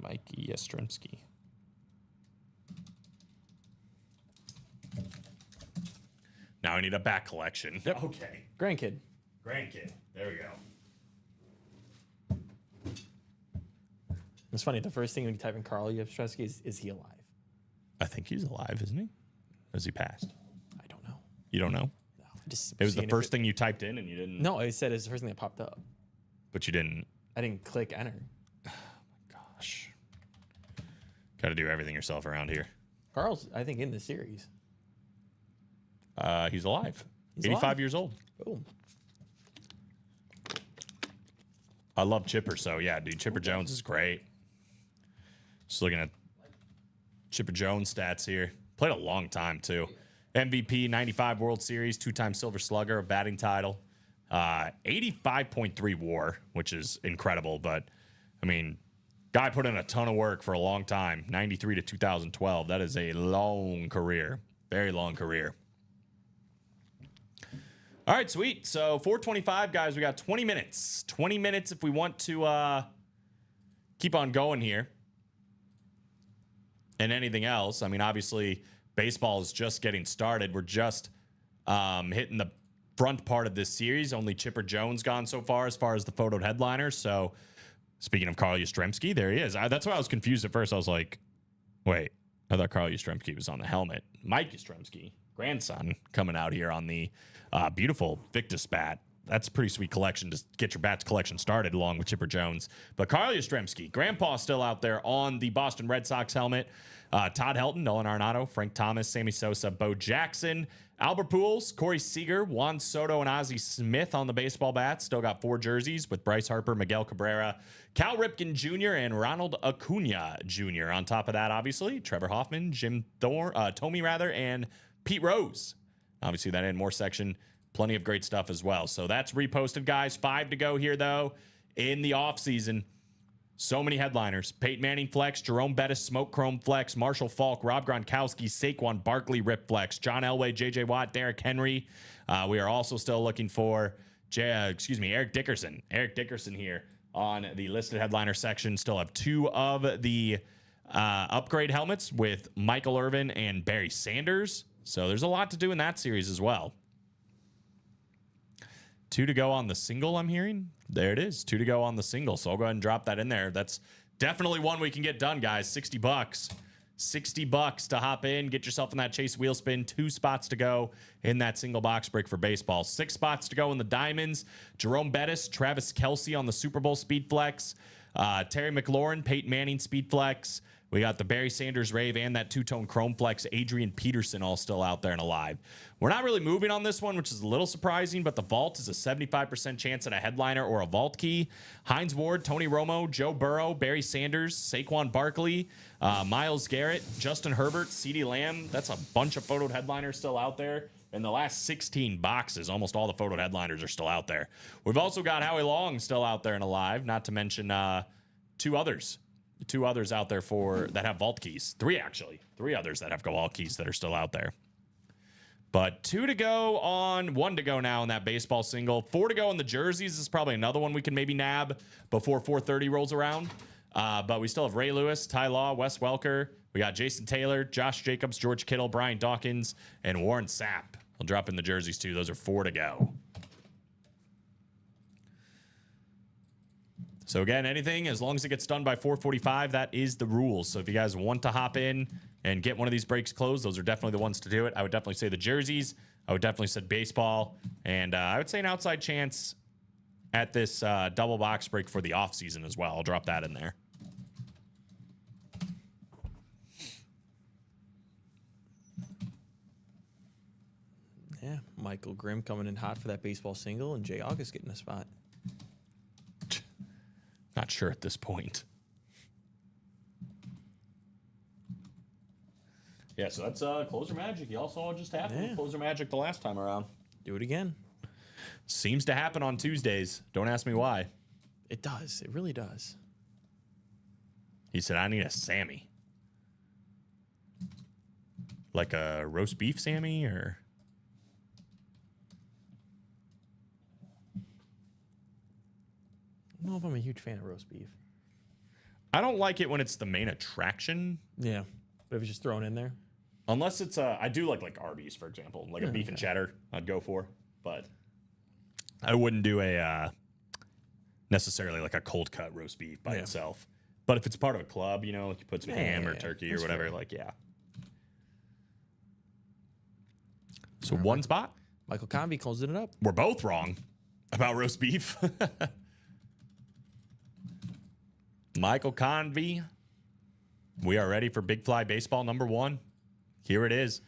Mikey Yastrzemski. Now I need a back collection. Yep. Okay. Grandkid. Grandkid. There we go. It's funny. The first thing when you type in Carl Yastrzemski is he alive? I think he's alive, isn't he? Has he passed? I don't know. You don't know? No. Just It was the seeing if first thing you typed in and you didn't. No, it said it's the first thing that popped up. But you didn't. I didn't click enter. Gosh. Got to do everything yourself around here. Carl's, I think, in the series. He's alive. He's 85 alive. years old. Boom. I love Chipper, so yeah, dude. Chipper Jones is great. Just looking at Chipper Jones stats here. Played a long time, too. MVP, 95 World Series, two-time Silver Slugger, a batting title. 85.3 WAR, which is incredible, but I mean, guy put in a ton of work for a long time, 93 to 2012. That is a long career, very long career. All right, sweet. So 425, guys, we got 20 minutes. 20 minutes if we want to keep on going here. And anything else. I mean, obviously, baseball is just getting started. We're just hitting the front part of this series. Only Chipper Jones gone so far as the photoed headliners. So speaking of Carl Yastrzemski, there he is. That's why I was confused at first. I was like, wait, I thought Carl Yastrzemski was on the helmet. Mike Yastrzemski, grandson, coming out here on the beautiful Victus bat. That's a pretty sweet collection to get your bats collection started along with Chipper Jones. But Carl Yastrzemski, grandpa still out there on the Boston Red Sox helmet. Todd Helton, Nolan Arenado, Frank Thomas, Sammy Sosa, Bo Jackson, Albert Pujols, Corey Seager, Juan Soto, and Ozzie Smith on the baseball bats. Still got 4 jerseys with Bryce Harper, Miguel Cabrera, Cal Ripken Jr., and Ronald Acuna Jr. On top of that, obviously, Trevor Hoffman, Tommy rather, and Pete Rose. Obviously, that and more section. Plenty of great stuff as well. So that's reposted, guys. 5 to go here, though, in the offseason. So many headliners. Peyton Manning Flex, Jerome Bettis Smoke Chrome Flex, Marshall Falk, Rob Gronkowski, Saquon Barkley Rip Flex, John Elway, J.J. Watt, Derrick Henry. We are also still looking for Eric Dickerson. Eric Dickerson here on the listed headliner section. Still have 2 of the upgrade helmets with Michael Irvin and Barry Sanders. So there's a lot to do in that series as well. 2 to go on the single, I'm hearing. There it is. 2 to go on the single. So I'll go ahead and drop that in there. That's definitely one we can get done, guys. $60. $60 to hop in. Get yourself in that Chase wheel spin. 2 spots to go in that single box break for baseball. 6 spots to go in the diamonds. Jerome Bettis, Travis Kelce on the Super Bowl Speed Flex. Terry McLaurin, Peyton Manning Speed Flex. We got the Barry Sanders Rave and that 2-tone Chrome Flex, Adrian Peterson, all still out there and alive. We're not really moving on this one, which is a little surprising, but the vault is a 75% chance at a headliner or a vault key. Hines Ward, Tony Romo, Joe Burrow, Barry Sanders, Saquon Barkley, Myles Garrett, Justin Herbert, CeeDee Lamb. That's a bunch of photoed headliners still out there. In the last 16 boxes, almost all the photoed headliners are still out there. We've also got Howie Long still out there and alive, not to mention 2 others. 2 others out there that have vault keys. 3 actually. 3 others that have vault keys that are still out there. But 2 to go on 1 to go now in that baseball single. 4 to go in the jerseys. This is probably another one we can maybe nab before 4:30 rolls around. But we still have Ray Lewis, Ty Law, Wes Welker. We got Jason Taylor, Josh Jacobs, George Kittle, Brian Dawkins, and Warren Sapp. I'll drop in the jerseys too. Those are 4 to go. So again, anything, as long as it gets done by 4:45, that is the rules. So if you guys want to hop in and get one of these breaks closed, those are definitely the ones to do it. I would definitely say the jerseys. I would definitely say baseball. And I would say an outside chance at this double box break for the offseason as well. I'll drop that in there. Yeah, Michael Grimm coming in hot for that baseball single, and Jay August getting a spot. Not sure at this point. Yeah, so that's Closer Magic. You all saw what just happened with Closer Magic the last time around. Do it again. Seems to happen on Tuesdays. Don't ask me why. It does. It really does. He said, I need a Sammy. Like a roast beef Sammy or... I don't know if I'm a huge fan of roast beef. I don't like it when it's the main attraction. Yeah, but if it's just thrown in there. Unless it's I do like Arby's, for example. Like a beef and cheddar I'd go for. But I wouldn't do a necessarily like a cold cut roast beef by itself. But if it's part of a club, you know, like you put some ham or turkey or whatever, like, yeah. So one spot. Michael Convey closing it up. We're both wrong about roast beef. Michael Convey. We are ready for Big Fly Baseball number 1. Here it is.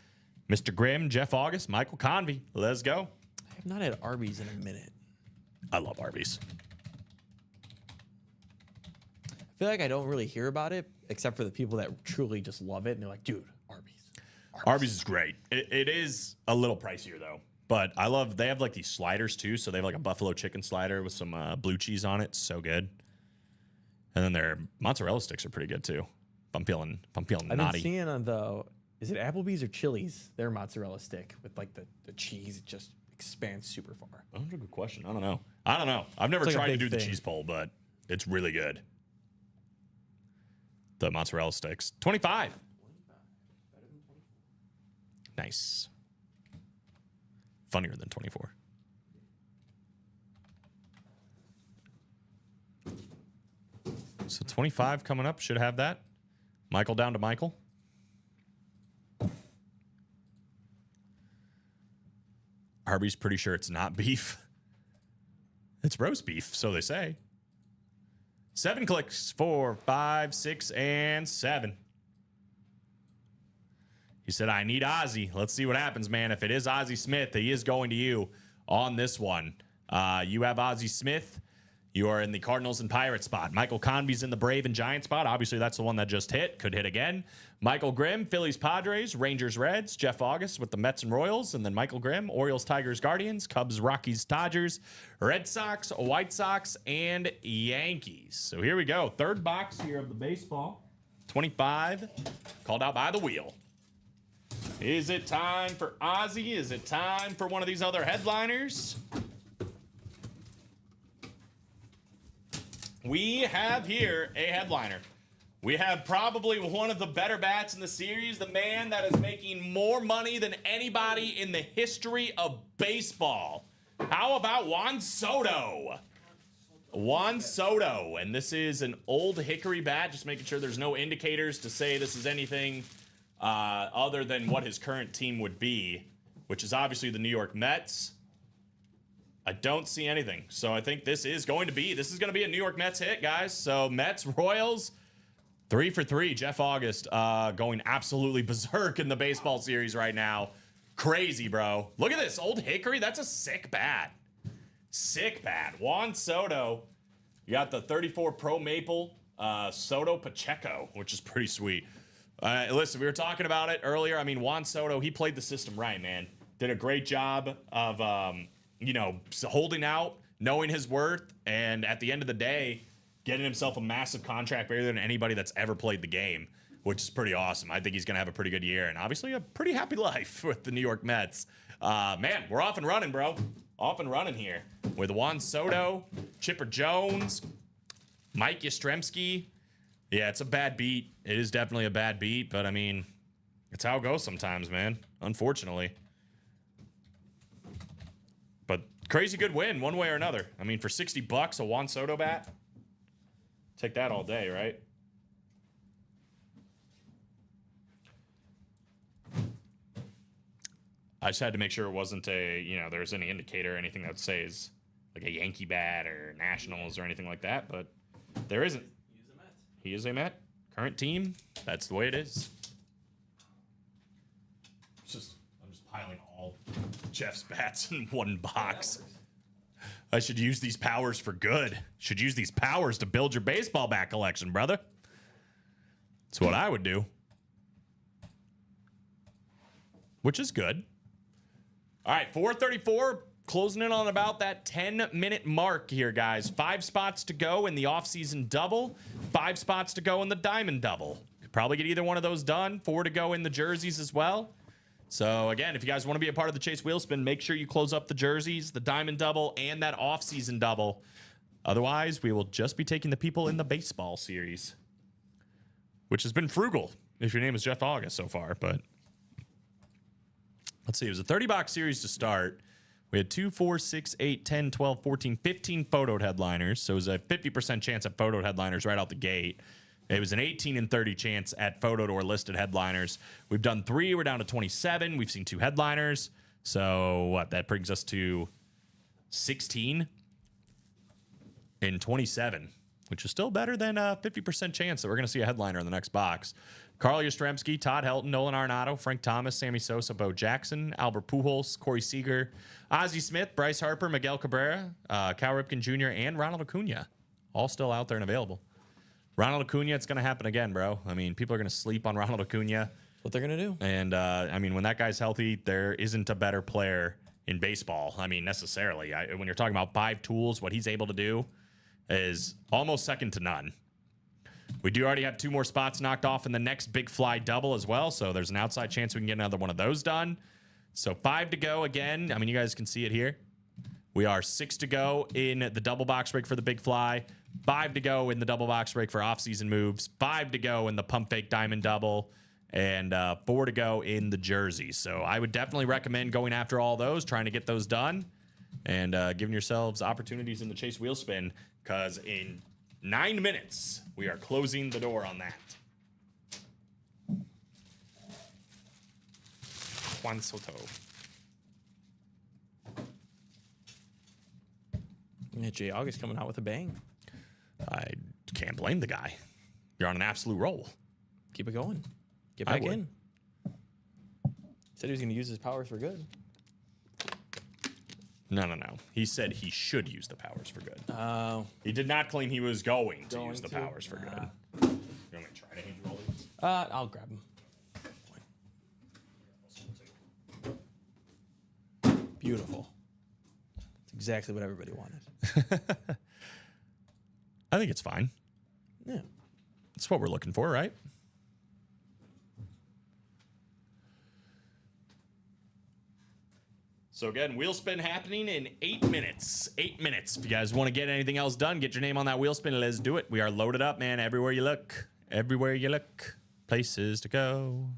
Mr. Grimm, Jeff August, Michael Convey. Let's go. I have not had Arby's in a minute. I love Arby's. I feel like I don't really hear about it except for the people that truly just love it. And they're like, dude, Arby's. Arby's is great. It is a little pricier, though. But I love, they have like these sliders, too. So they have like a buffalo chicken slider with some blue cheese on it. So good. And then their mozzarella sticks are pretty good too. If I'm feeling I've been naughty. seeing on is it Applebee's or Chili's? Their mozzarella stick with like the cheese just expands super far. Oh, that's a good question. I don't know. I've never It's like a tried to big do the thing. cheese pull, but it's really good. The mozzarella sticks. 25. Nice. Funnier than 24. So 25 coming up. Should have that. Michael down to Michael. Arby's pretty sure it's not beef. It's roast beef, so they say. 7 clicks. 4, 5, 6, and 7. He said, I need Ozzy. Let's see what happens, man. If it is Ozzie Smith, he is going to you on this one. You have Ozzie Smith. You are in the Cardinals and Pirates spot. Michael Convey's in the Brave and Giant spot. Obviously, that's the one that just hit. Could hit again. Michael Grimm, Phillies, Padres, Rangers, Reds. Jeff August with the Mets and Royals. And then Michael Grimm, Orioles, Tigers, Guardians, Cubs, Rockies, Dodgers, Red Sox, White Sox, and Yankees. So here we go. Third box here of the baseball. 25. Called out by the wheel. Is it time for Ozzy? Is it time for one of these other headliners? We have here a headliner. We have probably one of the better bats in the series, the man that is making more money than anybody in the history of baseball. How about Juan Soto? Juan Soto, and this is an old hickory bat, just making sure there's no indicators to say this is anything other than what his current team would be, which is obviously the New York Mets. I don't see anything. So I think this is going to be a New York Mets hit, guys. So Mets, Royals, 3 for 3. Jeff August going absolutely berserk in the baseball series right now. Crazy, bro. Look at this. Old hickory. That's a sick bat. Sick bat. Juan Soto. You got the 34 Pro Maple Soto Pacheco, which is pretty sweet. Listen, we were talking about it earlier. I mean, Juan Soto, he played the system right, man. Did a great job of, holding out, knowing his worth, and at the end of the day, getting himself a massive contract bigger than anybody that's ever played the game, which is pretty awesome. I think he's going to have a pretty good year and obviously a pretty happy life with the New York Mets. Man, we're off and running, bro. Off and running here with Juan Soto, Chipper Jones, Mike Yastrzemski. Yeah, it's a bad beat. It is definitely a bad beat, but I mean, it's how it goes sometimes, man. Unfortunately. But crazy good win, one way or another. I mean, for $60, a Juan Soto bat, take that all day, right? I just had to make sure it wasn't there's any indicator or anything that says like a Yankee bat or Nationals or anything like that, but there isn't. He is a Met. Current team. That's the way it is. I'm just piling all Jeff's bats in one box. I should use these powers for good. Should use these powers to build your baseball bat collection, brother. That's what I would do. Which is good. All right, 434. Closing in on about that 10-minute mark here, guys. 5 spots to go in the offseason double. 5 spots to go in the diamond double. Could probably get either one of those done. 4 to go in the jerseys as well. So, again, if you guys want to be a part of the Chase Wheel Spin, make sure you close up the jerseys, the diamond double, and that offseason double. Otherwise, we will just be taking the people in the baseball series, which has been frugal if your name is Jeff August so far. But let's see. It was a 30-box series to start. We had 2, 4, 6, 8, 10, 12, 14, 15 photoed headliners. So it was a 50% chance at photoed headliners right out the gate. It was an 18 and 30 chance at photoed or listed headliners. We've done 3. We're down to 27. We've seen 2 headliners. So what? That brings us to 16 in 27, which is still better than a 50% chance that we're going to see a headliner in the next box. Carl Yastrzemski, Todd Helton, Nolan Arenado, Frank Thomas, Sammy Sosa, Bo Jackson, Albert Pujols, Corey Seager, Ozzie Smith, Bryce Harper, Miguel Cabrera, Cal Ripken Jr., and Ronald Acuna. All still out there and available. Ronald Acuna, it's going to happen again, bro. I mean, people are going to sleep on Ronald Acuna. That's what they're going to do. And, I mean, when that guy's healthy, there isn't a better player in baseball. I mean, necessarily. When you're talking about 5 tools, what he's able to do is almost second to none. We do already have 2 more spots knocked off in the next Big Fly double as well, so there's an outside chance we can get another one of those done. So 5 to go again. I mean, you guys can see it here. We are 6 to go in the double box break for the Big Fly, 5 to go in the double box break for off-season moves, 5 to go in the pump fake diamond double, and 4 to go in the jersey. So I would definitely recommend going after all those, trying to get those done, and giving yourselves opportunities in the Chase Wheel Spin, because in 9 minutes, we are closing the door on that. Juan Soto. Yeah, Jay August coming out with a bang. I can't blame the guy. You're on an absolute roll. Keep it going. Get I back would. in. Said he was going to use his powers for good. No. He said he should use the powers for good. Oh. He did not claim he was going to Going use the to? powers for good. You want me to try to hand you all these? I'll grab him. Beautiful. That's exactly what everybody wanted. I think it's fine. Yeah. That's what we're looking for, right? So again, wheel spin happening in 8 minutes. 8 minutes. If you guys want to get anything else done, get your name on that wheel spin. Let's do it. We are loaded up, man. Everywhere you look. Everywhere you look. Places to go.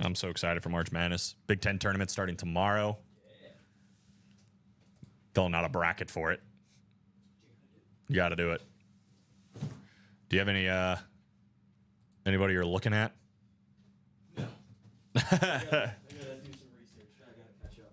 I'm so excited for March Madness. Big Ten tournament starting tomorrow. Filling out a bracket for it. You got to do it. Do you have any anybody you're looking at? No. I gotta do some research. I gotta catch up.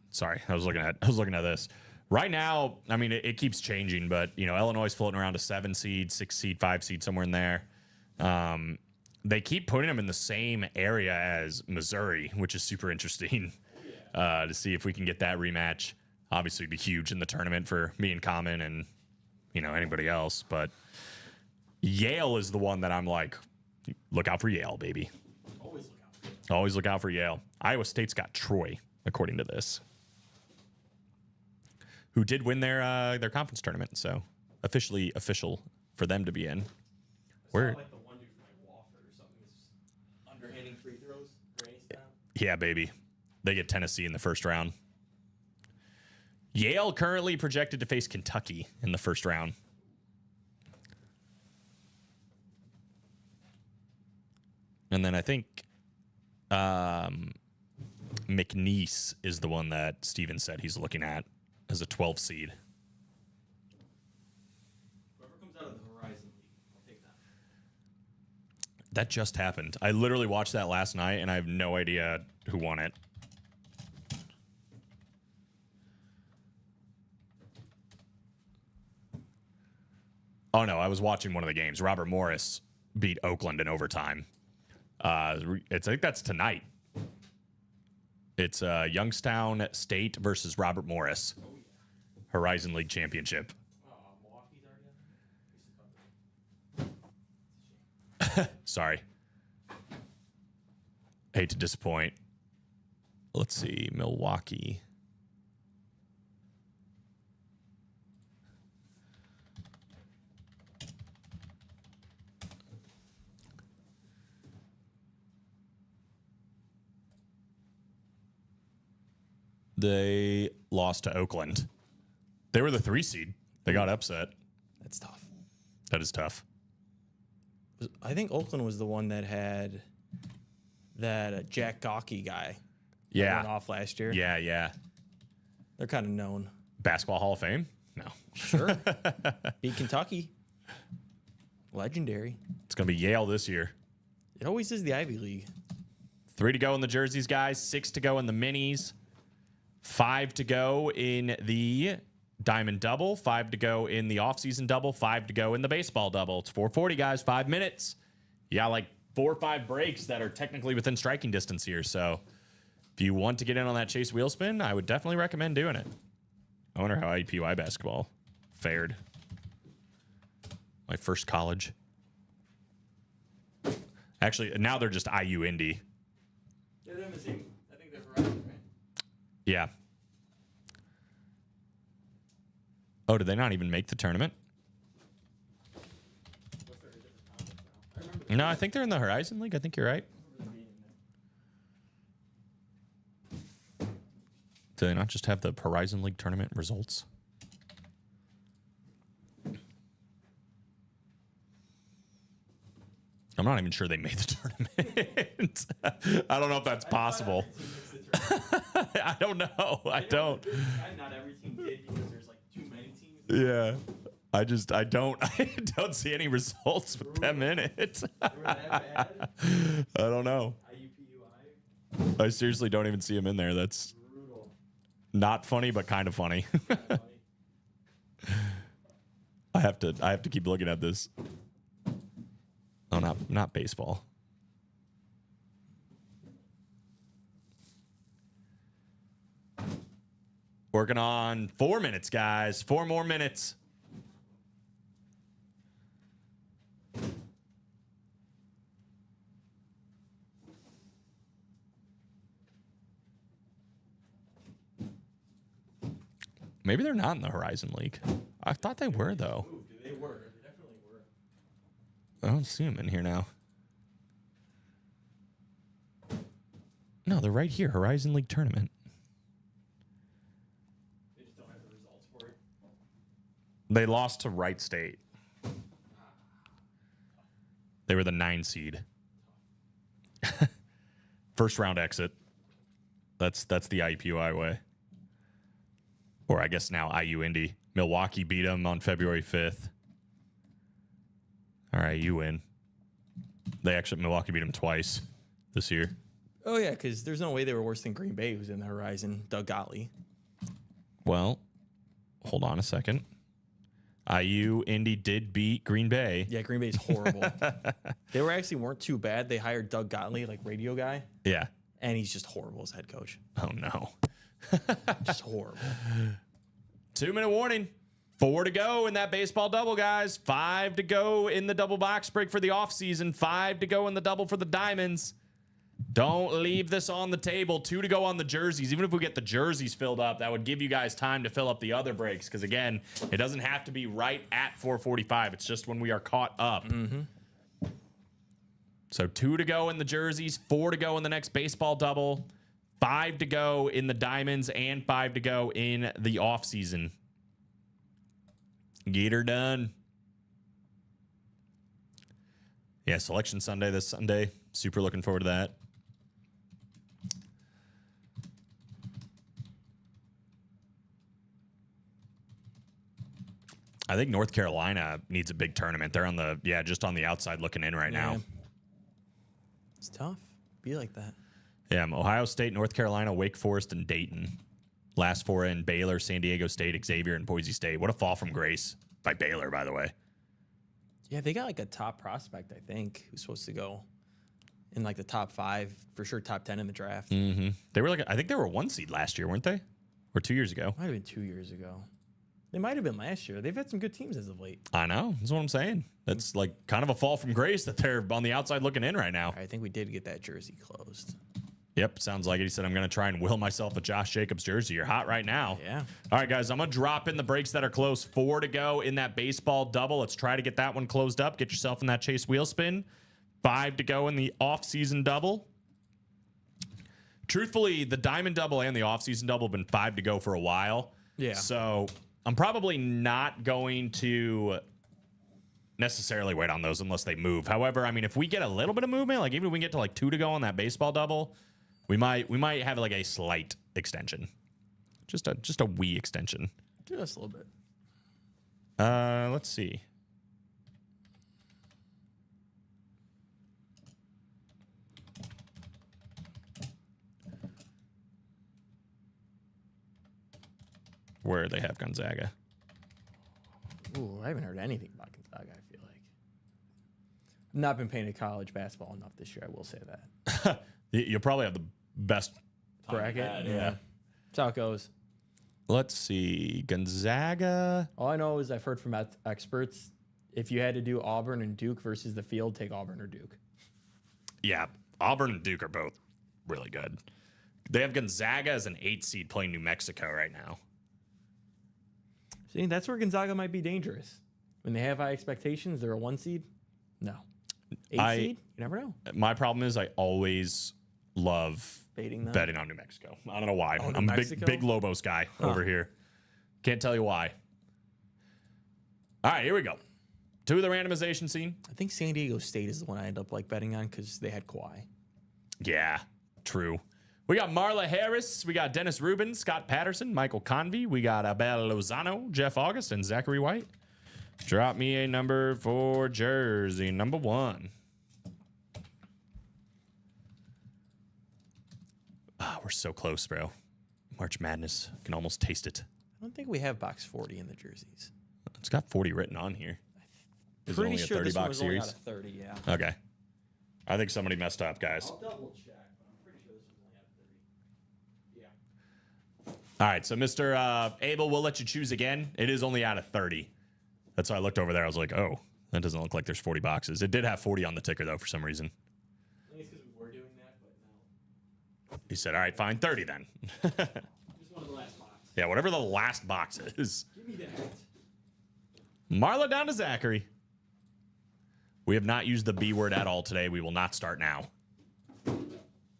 Sorry, I was looking at this. Right now, I mean, it keeps changing, but you know, Illinois is floating around a 7 seed, 6 seed, 5 seed, somewhere in there. They keep putting them in the same area as Missouri, which is super interesting to see if we can get that rematch. Obviously, it'd be huge in the tournament for me and Common and you know anybody else. But Yale is the one that I'm like, look out for Yale, baby. Always look out. Always look out for Yale. Iowa State's got Troy, according to this, who did win their conference tournament. So official for them to be in. Where? Like the one dude from like Wofford or something is underhanding free throws. Yeah, baby. They get Tennessee in the first round. Yale currently projected to face Kentucky in the first round. And then I think McNeese is the one that Steven said he's looking at as a 12 seed. Whoever comes out of the Horizon League, I'll take that. That just happened. I literally watched that last night, and I have no idea who won it. Oh, no, I was watching one of the games. Robert Morris beat Oakland in overtime. I think that's tonight. It's Youngstown State versus Robert Morris. Horizon League Championship. Milwaukee's already Sorry. Hate to disappoint. Let's see. Milwaukee. They lost to Oakland. They were the 3 seed. They got upset. That's tough. That is tough. I think Oakland was the one that had that Jack Gawkey guy. That Yeah. went off last year. Yeah. They're kind of known. Basketball Hall of Fame? No. Sure. Beat Kentucky. Legendary. It's going to be Yale this year. It always is the Ivy League. 3 to go in the jerseys, guys. 6 to go in the minis. 5 to go in the diamond double. 5 to go in the offseason double. 5 to go in the baseball double. It's 4:40, guys. 5 minutes. Yeah, like 4 or 5 breaks that are technically within striking distance here. So if you want to get in on that Chase wheel spin, I would definitely recommend doing it. I wonder how IPY basketball fared. My first college. Actually, now they're just IU Indy. Yeah, they're in the same. I think they're Horizon, right? Yeah. Oh, did they not even make the tournament? No, I think they're in the Horizon League. I think you're right. Do they not just have the Horizon League tournament results? I'm not even sure they made the tournament. I don't know if that's possible. I don't know. I don't. Not every team did because there's like too many teams. Yeah. I don't see any results with them in it. They were that bad. I don't know. IUPUI. I seriously don't even see him in there. That's Brutal. not funny, but kind of funny. I have to keep looking at this. Oh, not baseball. Working on 4 minutes, guys. 4 more minutes. Maybe they're not in the Horizon League. I thought they were, though. They were. They definitely were. I don't see them in here now. No, they're right here. Horizon League tournament. They just don't have the results for it. They lost to Wright State. They were the 9 seed. First round exit. That's the IUPUI way. Or I guess now IU Indy. Milwaukee beat them on February 5th. All right, you win. Milwaukee beat them twice this year. Oh yeah, because there's no way they were worse than Green Bay, who's in the Horizon. Doug Gottlieb. Well, hold on a second. IU Indy did beat Green Bay. Yeah, Green Bay's horrible. They weren't too bad. They hired Doug Gottlieb, like radio guy, Yeah. and he's just horrible as head coach. Oh, no. Just horrible. 2-minute warning. 4 to go in that baseball double, guys. 5 to go in the double box break for the offseason. 5 to go in the double for the Diamonds. Don't leave this on the table. 2 to go on the jerseys. Even if we get the jerseys filled up, that would give you guys time to fill up the other breaks. Because, again, it doesn't have to be right at 4:45. It's just when we are caught up. Mm-hmm. So 2 to go in the jerseys. 4 to go in the next baseball double. 5 to go in the Diamonds. And 5 to go in the offseason. Get her done. Yeah, Selection Sunday this Sunday. Super looking forward to that. I think North Carolina needs a big tournament. They're on the, just on the outside looking in right now. It's tough. Be like that. Yeah, Ohio State, North Carolina, Wake Forest, and Dayton. Last 4 in Baylor, San Diego State, Xavier, and Boise State. What a fall from grace by Baylor, by the way. Yeah, they got like a top prospect, I think, who's supposed to go in like the top 5, for sure, top 10 in the draft. Mm-hmm. They were I think they were a 1 seed last year, weren't they? Or 2 years ago? Might have been 2 years ago. They might have been last year. They've had some good teams as of late. I know. That's what I'm saying. That's like kind of a fall from grace that they're on the outside looking in right now. I think we did get that jersey closed. Yep, sounds like it. He said, I'm going to try and will myself a Josh Jacobs jersey. You're hot right now. Yeah. All right, guys, I'm going to drop in the breaks that are close. 4 to go in that baseball double. Let's try to get that one closed up. Get yourself in that Chase wheel spin. 5 to go in the off-season double. Truthfully, the Diamond double and the off-season double have been 5 to go for a while. Yeah. So I'm probably not going to necessarily wait on those unless they move. However, I mean, if we get a little bit of movement, like even if we get to like 2 to go on that baseball double, we might have like a slight extension, just a wee extension. Just a little bit. Let's see. Where they have Gonzaga. Ooh, I haven't heard anything about Gonzaga, I feel like. I've not been paying college basketball enough this year, I will say that. You'll probably have the best bracket. Yeah. That's how it goes. Let's see. Gonzaga. All I know is I've heard from experts, if you had to do Auburn and Duke versus the field, take Auburn or Duke. Yeah, Auburn and Duke are both really good. They have Gonzaga as an 8 seed playing New Mexico right now. See, that's where Gonzaga might be dangerous. When they have high expectations, they're a 1 seed. No, 8 seed. You never know. My problem is I always love Baiting them. betting on New Mexico. I don't know why. Oh, New I'm a Mexico? big Lobos guy over here. Can't tell you why. All right, here we go. To the randomization scene. I think San Diego State is the one I end up like betting on because they had Kawhi. Yeah, true. We got Marla Harris. We got Dennis Rubin, Scott Patterson, Michael Convey. We got Abel Lozano, Jeff August, and Zachary White. Drop me a number for jersey number 1. Ah, we're so close, bro. March Madness. Can almost taste it. I don't think we have box 40 in the jerseys. It's got 40 written on here. Is it Pretty only a sure 30 this one box was only series? out of 30, yeah. Okay. I think somebody messed up, guys. I'll double check, but I'm pretty sure this was only out of 30. Yeah. All right, so Mr. Abel, we'll let you choose again. It is only out of 30. That's why I looked over there. I was like, oh, that doesn't look like there's 40 boxes. It did have 40 on the ticker, though, for some reason. I think it's because we were doing that, but no. He said, all right, fine, 30 then. Just one of the last box. Yeah, whatever the last box is. Give me that. Marla down to Zachary. We have not used the B word at all today. We will not start now.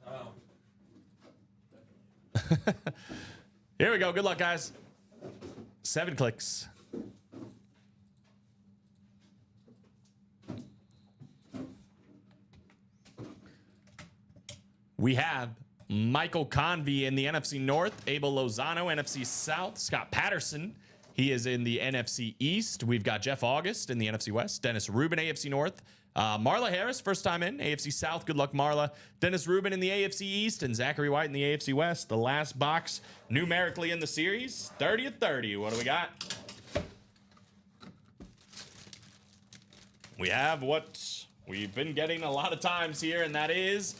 Oh. Here we go. Good luck, guys. 7 clicks. We have Michael Convey in the NFC North, Abel Lozano, NFC South, Scott Patterson. He is in the NFC East. We've got Jeff August in the NFC West, Dennis Rubin, AFC North, Marla Harris, first time in, AFC South. Good luck, Marla. Dennis Rubin in the AFC East and Zachary White in the AFC West. The last box numerically in the series, 30 of 30. What do we got? We have what we've been getting a lot of times here, and that is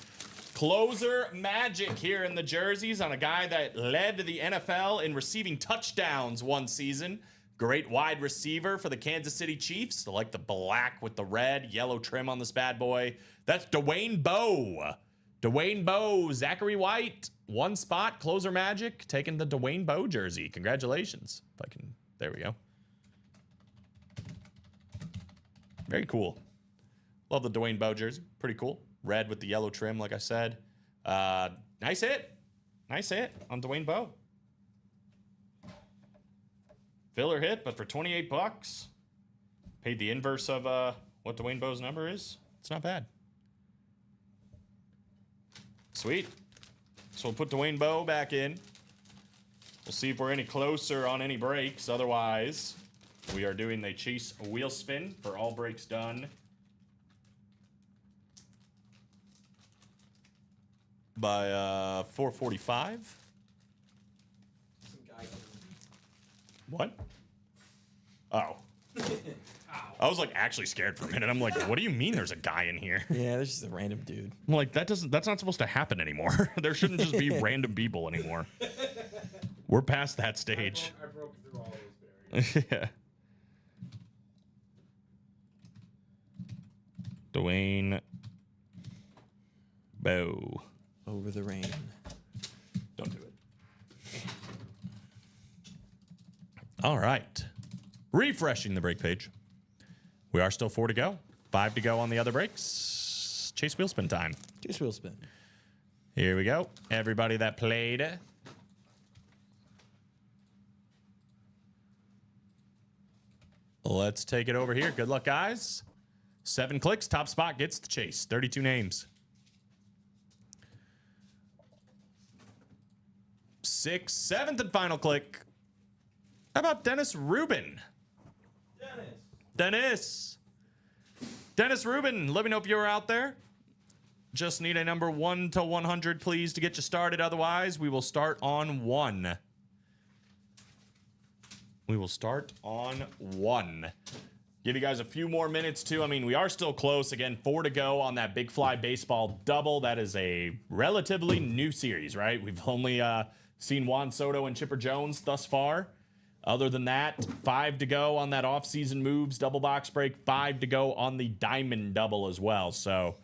closer magic here in the jerseys on a guy that led the NFL in receiving touchdowns one season. Great wide receiver for the Kansas City Chiefs. I like the black with the red, yellow trim on this bad boy. That's Dwayne Bowe. Dwayne Bowe, Zachary White, 1 spot, closer magic, taking the Dwayne Bowe jersey. Congratulations. If I can, there we go. Very cool. Love the Dwayne Bowe jersey. Pretty cool. Red with the yellow trim, like I said. Nice hit. Nice hit on Dwayne Bowe. Filler hit, but for 28 bucks. Paid the inverse of what Dwayne Bowe's number is. It's not bad. Sweet. So we'll put Dwayne Bowe back in. We'll see if we're any closer on any breaks. Otherwise, we are doing the Chase wheel spin for all breaks done by 4:45. What? Oh. I was like actually scared for a minute. I'm like, what do you mean there's a guy in here? Yeah, there's just a random dude. I'm like, that's not supposed to happen anymore. There shouldn't just be random people anymore. We're past that stage. I broke through all those barriers. Yeah. Dwayne Bowe. Over the rain. Don't do it. All right. Refreshing the break page. We are still 4 to go. 5 to go on the other breaks. Chase wheel spin time. Just wheel spin. Here we go. Everybody that played. Let's take it over here. Good luck, guys. 7 clicks. Top spot gets the chase. 32 names. 6th, 7th, and final click. How about Dennis Rubin? Dennis Rubin, let me know if you're out there. Just need a number 1 to 100, please, to get you started. Otherwise, we will start on 1. We will start on 1. Give you guys a few more minutes, too. I mean, we are still close. Again, 4 to go on that Big Fly Baseball double. That is a relatively new series, right? We've only seen Juan Soto and Chipper Jones thus far. Other than that, 5 to go on that off-season moves double box break. 5 to go on the diamond double as well. So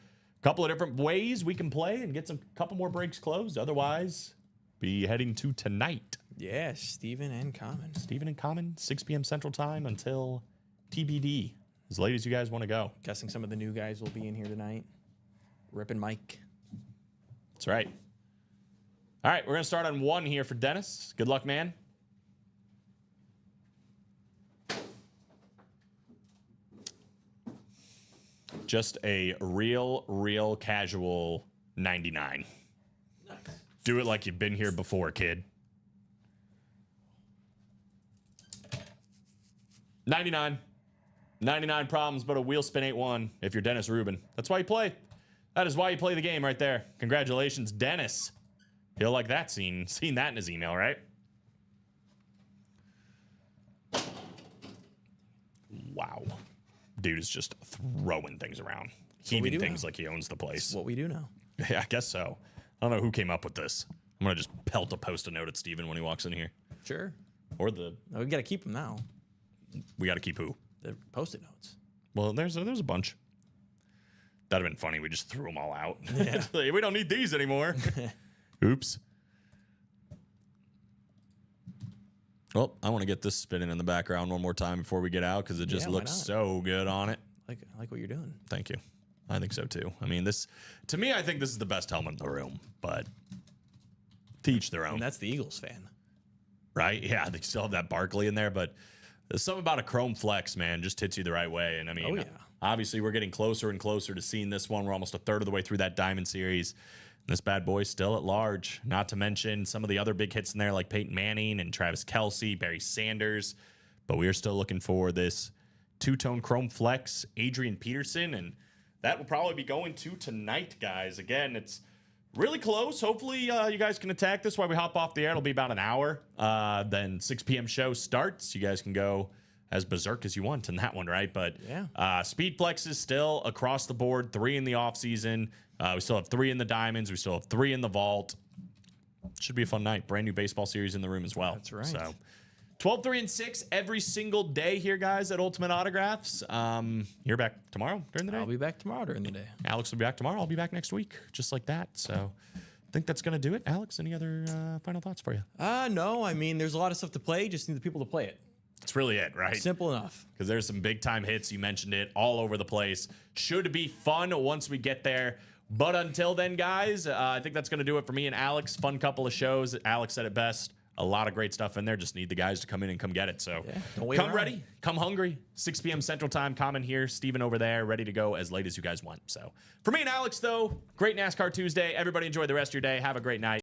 couple of different ways we can play and get some couple more breaks closed. Otherwise, be heading to tonight. Yeah, Steven and Common. Steven and Common, 6 p.m. Central Time until TBD. As late as you guys want to go. Guessing some of the new guys will be in here tonight. Rip and Mike. That's right. All right, we're going to start on 1 here for Dennis. Good luck, man. Just a real casual 99. Nice. Do it like you've been here before, kid. 99. 99 problems, but a wheel spin 8-1 if you're Dennis Rubin. That's why you play. That is why you play the game right there. Congratulations, Dennis. He'll like that seen that in his email, right? Wow. Dude is just throwing things around. Heaving things like he owns the place. That's what we do now. Yeah, I guess so. I don't know who came up with this. I'm going to just pelt a Post-it note at Steven when he walks in here. Sure. Or the... No, we got to keep them now. We got to keep who? The Post-it notes. Well, there's a bunch. That'd have been funny. We just threw them all out. Yeah. We don't need these anymore. Oops. Well, I want to get this spinning in the background one more time before we get out because it just looks so good on it. I like what you're doing. Thank you. I think so too. I mean, to me, I think this is the best helmet in the room, but to each their own. And that's the Eagles fan. Right? Yeah, they still have that Barkley in there, but there's something about a Chrome Flex, man, just hits you the right way. And I mean, obviously we're getting closer and closer to seeing this one. We're almost a third of the way through that Diamond Series. And this bad boy's still at large, not to mention some of the other big hits in there like Peyton Manning and Travis Kelce, Barry Sanders. But we are still looking for this two-tone Chrome Flex, Adrian Peterson, and that will probably be going to tonight, guys. Again, it's really close. Hopefully, you guys can attack this while we hop off the air. It'll be about an hour. Then 6 p.m. show starts. You guys can go as berserk as you want in that one, right? But Speed Flex is still across the board, 3 in the offseason. We still have 3 in the Diamonds. We still have 3 in the Vault. Should be a fun night. Brand new baseball series in the room as well. That's right. So 12, 3, and 6 every single day here, guys, at Ultimate Autographs. You're back tomorrow during the day? I'll be back tomorrow during the day. Alex will be back tomorrow. I'll be back next week, just like that. So I think that's going to do it. Alex, any other final thoughts for you? No. I mean, there's a lot of stuff to play. Just need the people to play it. That's really it, right? Simple enough. Because there's some big-time hits. You mentioned it all over the place. Should be fun once we get there. But until then, guys, I think that's going to do it for me and Alex. Fun couple of shows. Alex said it best. A lot of great stuff in there. Just need the guys to come in and come get it. So come ready, come hungry. 6 p.m. Central Time. Common here. Steven over there. Ready to go as late as you guys want. So for me and Alex, though, great NASCAR Tuesday. Everybody enjoy the rest of your day. Have a great night.